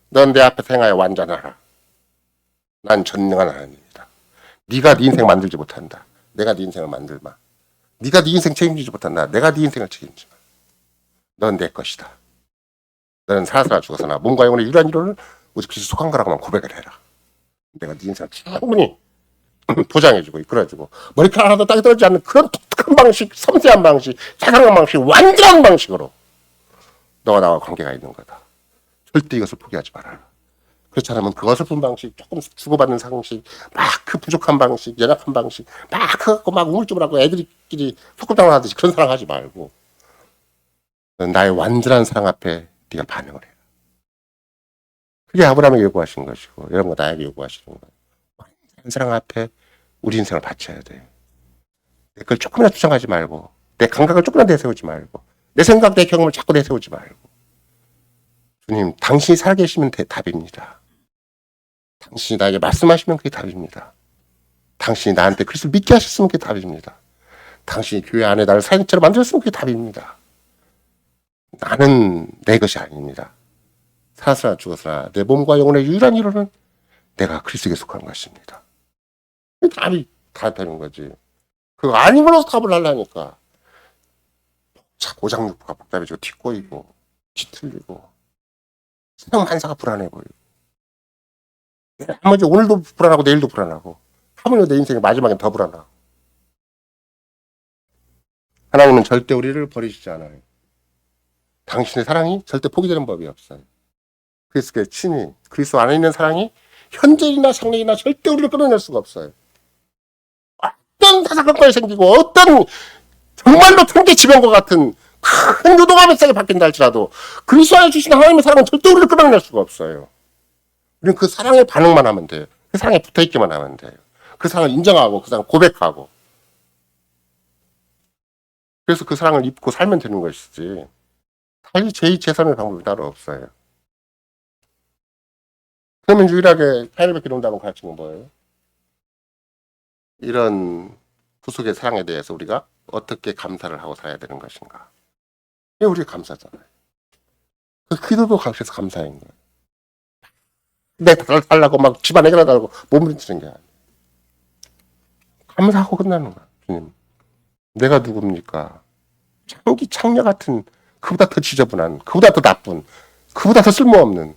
넌 내 앞에 행하여 완전하라. 난 전능한 하나님이다. 네가 네 인생 만들지 못한다. 내가 네 인생을 만들마. 네가 네 인생 책임지지 못한다. 내가 네 인생을 책임지마. 넌 내 것이다. 너는 살아서나 죽어서나 몸과 영혼의 유일한 이론을 오직 그리스도 속한 거라고만 고백을 해라. 내가 네 인생을 충분히 보장해주고 이끌어주고 머리카락 하나도 땅에 떨어지지 않는 그런 독특한 방식, 섬세한 방식, 자상한 방식, 완전한 방식으로 너와 나와 관계가 있는 거다. 절대 이것을 포기하지 말아라. 그렇지 않으면 그 어설픈 방식, 조금 주고받는 방식, 막 그 부족한 방식, 연약한 방식, 막 그거 막 우물쭈물하고 애들끼리 소꿉장을 하듯이 그런 사랑 하지 말고 나의 완전한 사랑 앞에 네가 반응을 해라. 그게 아브라함에게 요구하신 것이고 이런 거 나에게 요구하시는 거예요. 완전한 사랑 앞에 우리 인생을 바쳐야 돼. 내 걸 조금이나 주장하지 말고 내 감각을 조금이나 내세우지 말고 내 생각, 내 경험을 자꾸 내세우지 말고 주님, 당신이 살아계시면 답입니다. 당신이 나에게 말씀하시면 그게 답입니다. 당신이 나한테 그리스도를 믿게 하셨으면 그게 답입니다. 당신이 교회 안에 나를 사인처럼 만들었으면 그게 답입니다. 나는 내 것이 아닙니다. 살아서나 죽어서나 내 몸과 영혼의 유일한 이론은 내가 그리스도에게 속한 것입니다. 답이 답하는 거지. 그거 아닌 걸로 답을 하려니까 오장육부가 복잡해지고 뒤꼬이고 뒤틀리고 세상 만사가 불안해 보이고 나머지 오늘도 불안하고 내일도 불안하고 하물며 내 인생의 마지막엔 더 불안하고 하나님은 절대 우리를 버리시지 않아요. 당신의 사랑이 절대 포기되는 법이 없어요. 그리스도의 친히 그리스도 안에 있는 사랑이 현재이나 장래이나 절대 우리를 끊어낼 수가 없어요. 어떤 사사건건이 생기고 어떤 정말로 천재지변과 같은 큰 요동함의 세상이 바뀐다 할지라도 그리스도 안에 주신 하나님의 사랑은 절대 우리를 끊어낼 수가 없어요. 우리는 그 사랑에 반응만 하면 돼요. 그 사랑에 붙어있기만 하면 돼요. 그 사랑을 인정하고 그 사랑을 고백하고 그래서 그 사랑을 입고 살면 되는 것이지 달리 제2제3의 방법이 따로 없어요. 그러면 유일하게 하늘의 기름다고 가르치는 건 뭐예요? 이런 구속의 사랑에 대해서 우리가 어떻게 감사를 하고 살아야 되는 것인가? 이게 우리가 감사잖아요. 그 기도도 그래서 감사인 거예요. 내가 달라고 막 집안 해결하달라고 몸부림치는 게 아니에요. 감사하고 끝나는 거야. 주님, 내가 누굽니까? 창녀 같은 그보다 더 지저분한, 그보다 더 나쁜, 그보다 더 쓸모없는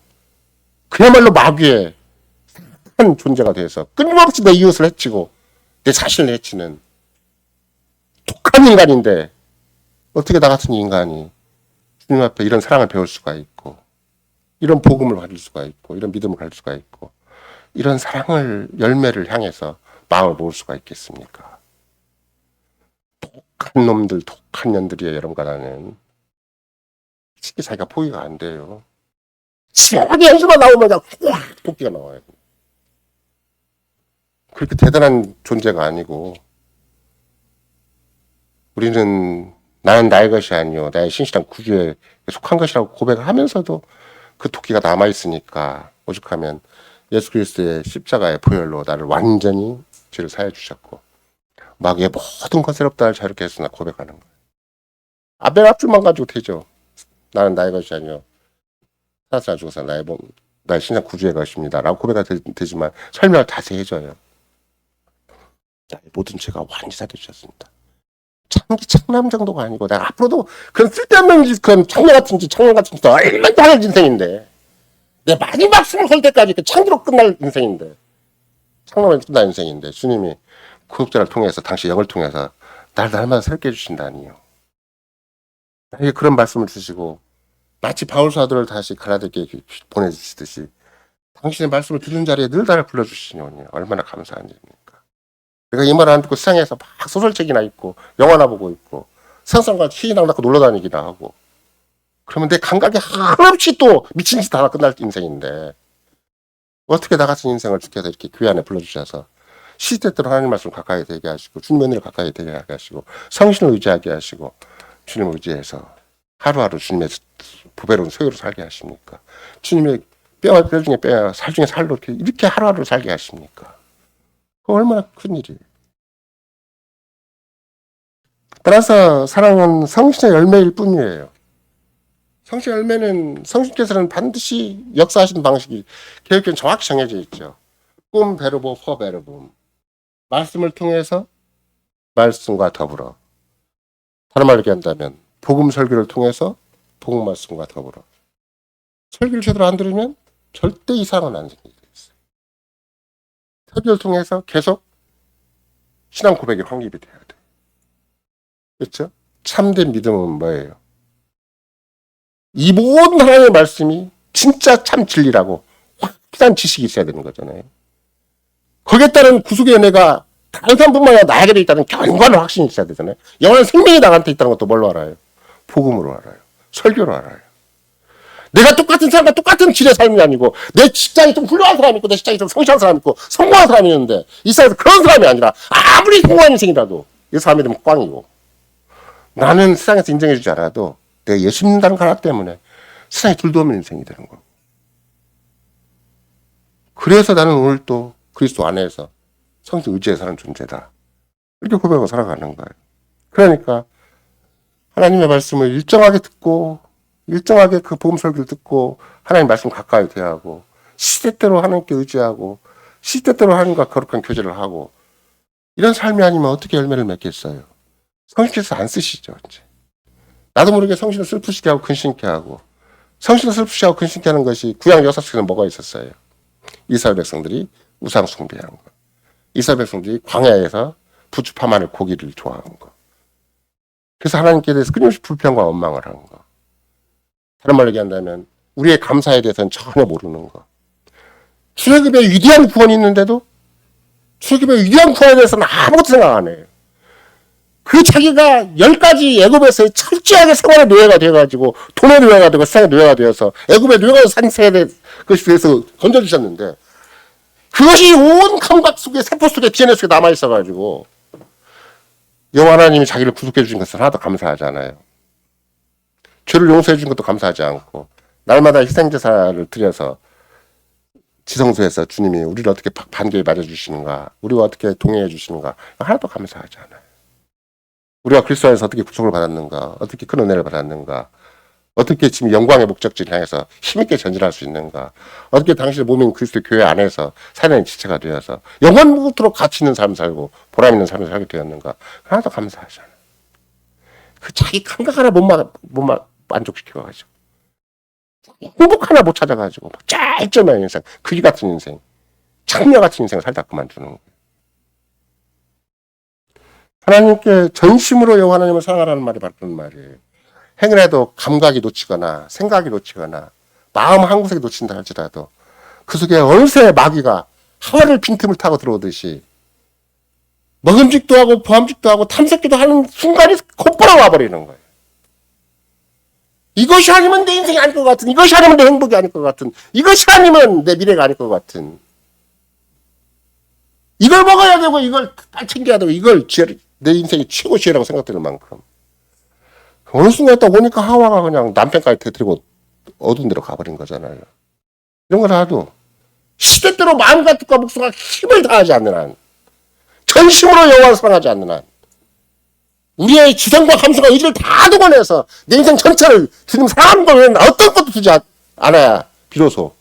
그야말로 마귀의 한 존재가 돼서 끊임없이 내 이웃을 해치고 내 자신을 해치는 독한 인간인데 어떻게 나 같은 인간이 주님 앞에 이런 사랑을 배울 수가 있고 이런 복음을 가질 수가 있고 이런 믿음을 가질 수가 있고 이런 사랑을 열매를 향해서 마음을 모을 수가 있겠습니까? 독한 놈들, 독한 년들이에요. 여러분과는 쉽게 자기가 포기가 안 돼요. 시원하게 현수가 나오면 그냥 확 도끼가 나와요. 그렇게 대단한 존재가 아니고 우리는 나는 나의 것이 아니요 나의 신실한 구주에 속한 것이라고 고백을 하면서도 그 도끼가 남아있으니까 오죽하면 예수 그리스도의 십자가의 보혈로 나를 완전히 죄를 사해 주셨고 마귀의 모든 것을 없다를 자유롭게 했으나 고백하는 거예요. 앞에 앞줄만 가지고 되죠. 나는 나의 것이 아니요 살아서 죽어서 나의 신상 구주의 것입니다 라고 고백가 되지만 설명을 자세히 해줘요. 나의 모든 죄가 완전히 사해주셨습니다. 창남 정도가 아니고 내가 앞으로도 그런 쓸데없는 짓, 그런 청년 같은 짓 얼마나 할 인생인데 내 마지막 숨을 걸 때까지 그 창기로 끝날 인생인데 창남에서 끝날 인생인데 주님이 구속자를 통해서 당시 영을 통해서 날 날마다 새롭게 해주신다니요. 나에게 그런 말씀을 주시고 마치 바울 사도를 다시 갈라디아에 보내주시듯이 당신의 말씀을 듣는 자리에 늘 나를 불러주시니 얼마나 감사한 일입니까? 내가 이 말 안 듣고 세상에서 막 소설책이나 읽고 영화나 보고 있고 세상과 희희낙 낳고 놀러다니기나 하고 그러면 내 감각이 한없이 또 미친 짓 하나 끝날 인생인데 어떻게 나 같은 인생을 주께서 이렇게 교회 안에 불러주셔서 시대대로 하나님 말씀 가까이 되게 하시고 주님의 은혜를 가까이 되게 하게 하시고 성신을 의지하게 하시고 주님을 의지해서 하루하루 주님의 부배로운 소유로 살게 하십니까? 주님의 뼈 중에 뼈야 살 중에 살로 이렇게 하루하루 살게 하십니까? 그 얼마나 큰 일이에요. 따라서 사랑은 성신의 열매일 뿐이에요. 성신의 열매는 성신께서는 반드시 역사하시는 방식이 계획적으로 정확히 정해져 있죠. 꿈 베르보 퍼 베르봄. 말씀을 통해서 말씀과 더불어. 다른 말로 얘기한다면 복음 설교를 통해서 복음 말씀과 더불어. 설교를 제대로 안 들으면 절대 이상은 안 생기게 있어요. 설교를 통해서 계속 신앙 고백이 확립이 돼야 돼. 그렇죠? 참된 믿음은 뭐예요? 이 모든 하나님의 말씀이 진짜 참 진리라고 확실한 지식이 있어야 되는 거잖아요. 거기에 따른 구속의 은혜가 다른 사람뿐만 아니라 나에게도 있다는 견고한 확신이 있어야 되잖아요. 영원한 생명이 나한테 있다는 것도 뭘로 알아요? 복음으로 알아요. 설교로 알아요. 내가 똑같은 사람과 똑같은 질의 삶이 아니고 내 직장이 좀 훌륭한 사람이 있고 내 직장이 좀 성실한 사람이 있고 성공한 사람이 있는데 이 사람에서 그런 사람이 아니라 아무리 성공한 인생이라도 이 사람이 되면 꽝이고 나는 세상에서 인정해 주지 않아도 내가 예수 믿는다는 거 하나 때문에 세상에 둘도 없는 인생이 되는 거고 그래서 나는 오늘 또 그리스도 안에서 성신 의지에 사는 존재다. 이렇게 고백하고 살아가는 거예요. 그러니까 하나님의 말씀을 일정하게 듣고 일정하게 그 복음 설교를 듣고 하나님 말씀 가까이 대하고 시대대로 하나님께 의지하고 시대대로 하나님과 거룩한 교제를 하고 이런 삶이 아니면 어떻게 열매를 맺겠어요? 성신께서 안 쓰시죠. 이제. 나도 모르게 성신을 슬프시게 하고 근심케 하고 성신을 슬프시게 하고 근심케 하는 것이 구약 역사 속에는 뭐가 있었어요? 이스라엘 백성들이 우상 숭배한 거. 이스라엘 백성들이 광야에서 부추 파마늘 고기를 좋아한 거. 그래서 하나님께 대해서 끊임없이 불평과 원망을 한 거. 다른 말로 얘기한다면 우리의 감사에 대해서는 전혀 모르는 거. 출애굽의 위대한 구원이 있는데도 출애굽의 위대한 구원에 대해서는 아무것도 생각 안 해요. 그 자기가 10가지 애굽에서의 철저하게 생활의 노예가 되어가지고 돈의 노예가 되고 세상의 노예가 되어서 애굽의 노예가 산 세대 그것에 대해서 건져주셨는데 그것이 온 감각 속에 세포 속에 DNA 속에 남아있어가지고 여호와 하나님이 자기를 구속해 주신 것을 하나도 감사하지 않아요. 죄를 용서해 준 것도 감사하지 않고 날마다 희생제사를 드려서 지성소에서 주님이 우리를 어떻게 반겨에 맞아주시는가 우리와 어떻게 동행해 주시는가 하나도 감사하지 않아요. 우리가 그리스도 안에서 어떻게 구속을 받았는가 어떻게 큰 은혜를 받았는가 어떻게 지금 영광의 목적지를 향해서 힘있게 전진할 수 있는가 어떻게 당신의 몸인 그리스도 교회 안에서 살아있는 지체가 되어서 영원토록 가치 있는 삶을 살고 보람 있는 삶을 살게 되었는가 하나도 감사하지 않아요. 그 자기 감각 하나 못 만족시켜가지고 행복 하나 못 찾아가지고 짤짤한 인생 그지 같은 인생 창녀 같은 인생을 살다 그만두는 거예요. 하나님께 전심으로 여호와 하나님을 사랑하라는 말이 바로 그런 말이에요. 행을해도 감각이 놓치거나 생각이 놓치거나 마음 한 구석에 놓친다 할지라도 그 속에 어느새 마귀가 하와를 빈틈을 타고 들어오듯이 먹음직도 하고 보암직도 하고 탐색기도 하는 순간이 곧바로 와버리는 거예요. 이것이 아니면 내 인생이 아닐 것 같은 이것이 아니면 내 행복이 아닐 것 같은 이것이 아니면 내 미래가 아닐 것 같은 이걸 먹어야 되고 이걸 다 챙겨야 되고 이걸 내 인생의 최고 지혜라고 생각되는 만큼 어느 순간 딱 오니까 하와가 그냥 남편까지 터뜨리고 어두운 데로 가버린 거잖아요. 이런 걸 하도 시대대로 마음과 뜻과 목숨과 힘을 다하지 않는 한 전심으로 여호와를 사랑하지 않는 한 우리의 지성과 감성과 의지를 다 동원해서 내 인생 전체를 주님 사랑하는 것 외에는 어떤 것도 두지 않아야 비로소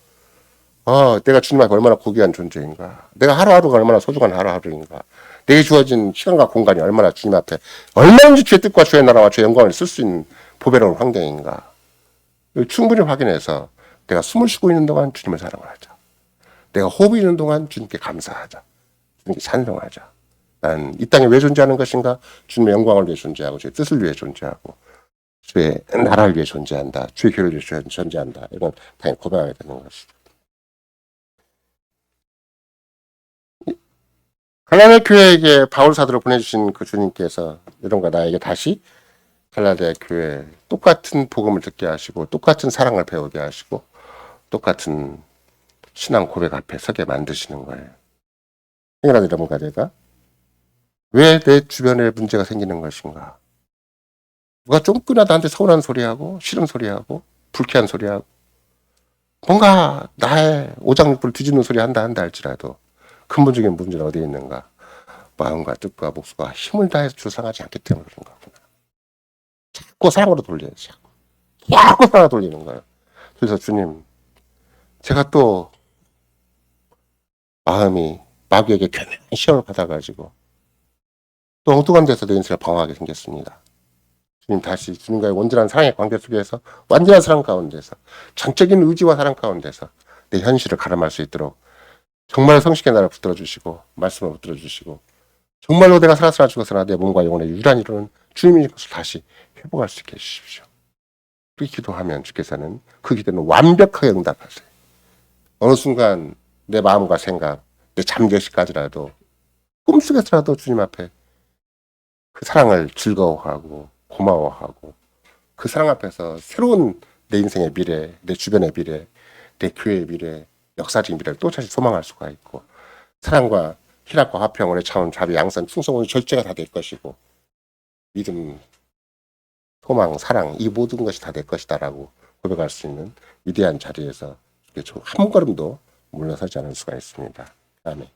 내가 주님 앞에 얼마나 고귀한 존재인가 내가 하루하루가 얼마나 소중한 하루하루인가 내게 주어진 시간과 공간이 얼마나 주님 앞에 얼마든지 주의 뜻과 주의 나라와 주의 영광을 쓸 수 있는 보배로운 환경인가 충분히 확인해서 내가 숨을 쉬고 있는 동안 주님을 사랑을 하자. 내가 호흡이 있는 동안 주님께 감사하자. 주님께 찬송하자. 난 이 땅에 왜 존재하는 것인가? 주님의 영광을 위해 존재하고 주의 뜻을 위해 존재하고 주의 나라를 위해 존재한다. 주의 교회를 위해 존재한다. 이건 당연히 고백하게 되는 것이다. 갈라디아 교회에게 바울 사도를 보내주신 그 주님께서 이런가 나에게 다시 갈라디아 교회 똑같은 복음을 듣게 하시고 똑같은 사랑을 배우게 하시고 똑같은 신앙 고백 앞에 서게 만드시는 거예요. 행여나 여러분과 제가 왜 내 주변에 문제가 생기는 것인가? 누가 조금이라도 나한테 서운한 소리하고 싫은 소리하고 불쾌한 소리하고 뭔가 나의 오장육부를 뒤집는 소리 한다 할지라도 근본적인 문제는 어디에 있는가? 마음과 뜻과 목숨과 힘을 다해서 주상하지 않기 때문에 그런 거구나. 자꾸 사랑으로 돌려야지. 자꾸 사랑으로 돌리는 거예요. 그래서 주님, 제가 또 마음이 마귀에게 교묘한 시험을 받아가지고 또 엉뚱한 데서 내 인생을 방황하게 생겼습니다. 주님 다시 주님과의 온전한 사랑의 관계 속에서 완전한 사랑 가운데서 전적인 의지와 사랑 가운데서 내 현실을 가름할 수 있도록 정말 성실하게 나를 붙들어 주시고 말씀을 붙들어 주시고 정말로 내가 살았으나 죽었으나 내 몸과 영혼의 유일한 이루는 주님의 것을 다시 회복할 수 있게 해주십시오. 그렇게 기도하면 주께서는 그 기도는 완벽하게 응답하세요. 어느 순간 내 마음과 생각, 내 잠결식까지라도 꿈속에서라도 주님 앞에 그 사랑을 즐거워하고 고마워하고 그 사랑 앞에서 새로운 내 인생의 미래, 내 주변의 미래, 내 교회의 미래, 역사적인 미래를 또 다시 소망할 수가 있고 사랑과 희락과 화평을 차원 자비 양선 충성은 절제가 다 될 것이고 믿음, 소망, 사랑 이 모든 것이 다 될 것이다라고 고백할 수 있는 위대한 자리에서 한 걸음도 물러서지 않을 수가 있습니다. 아멘.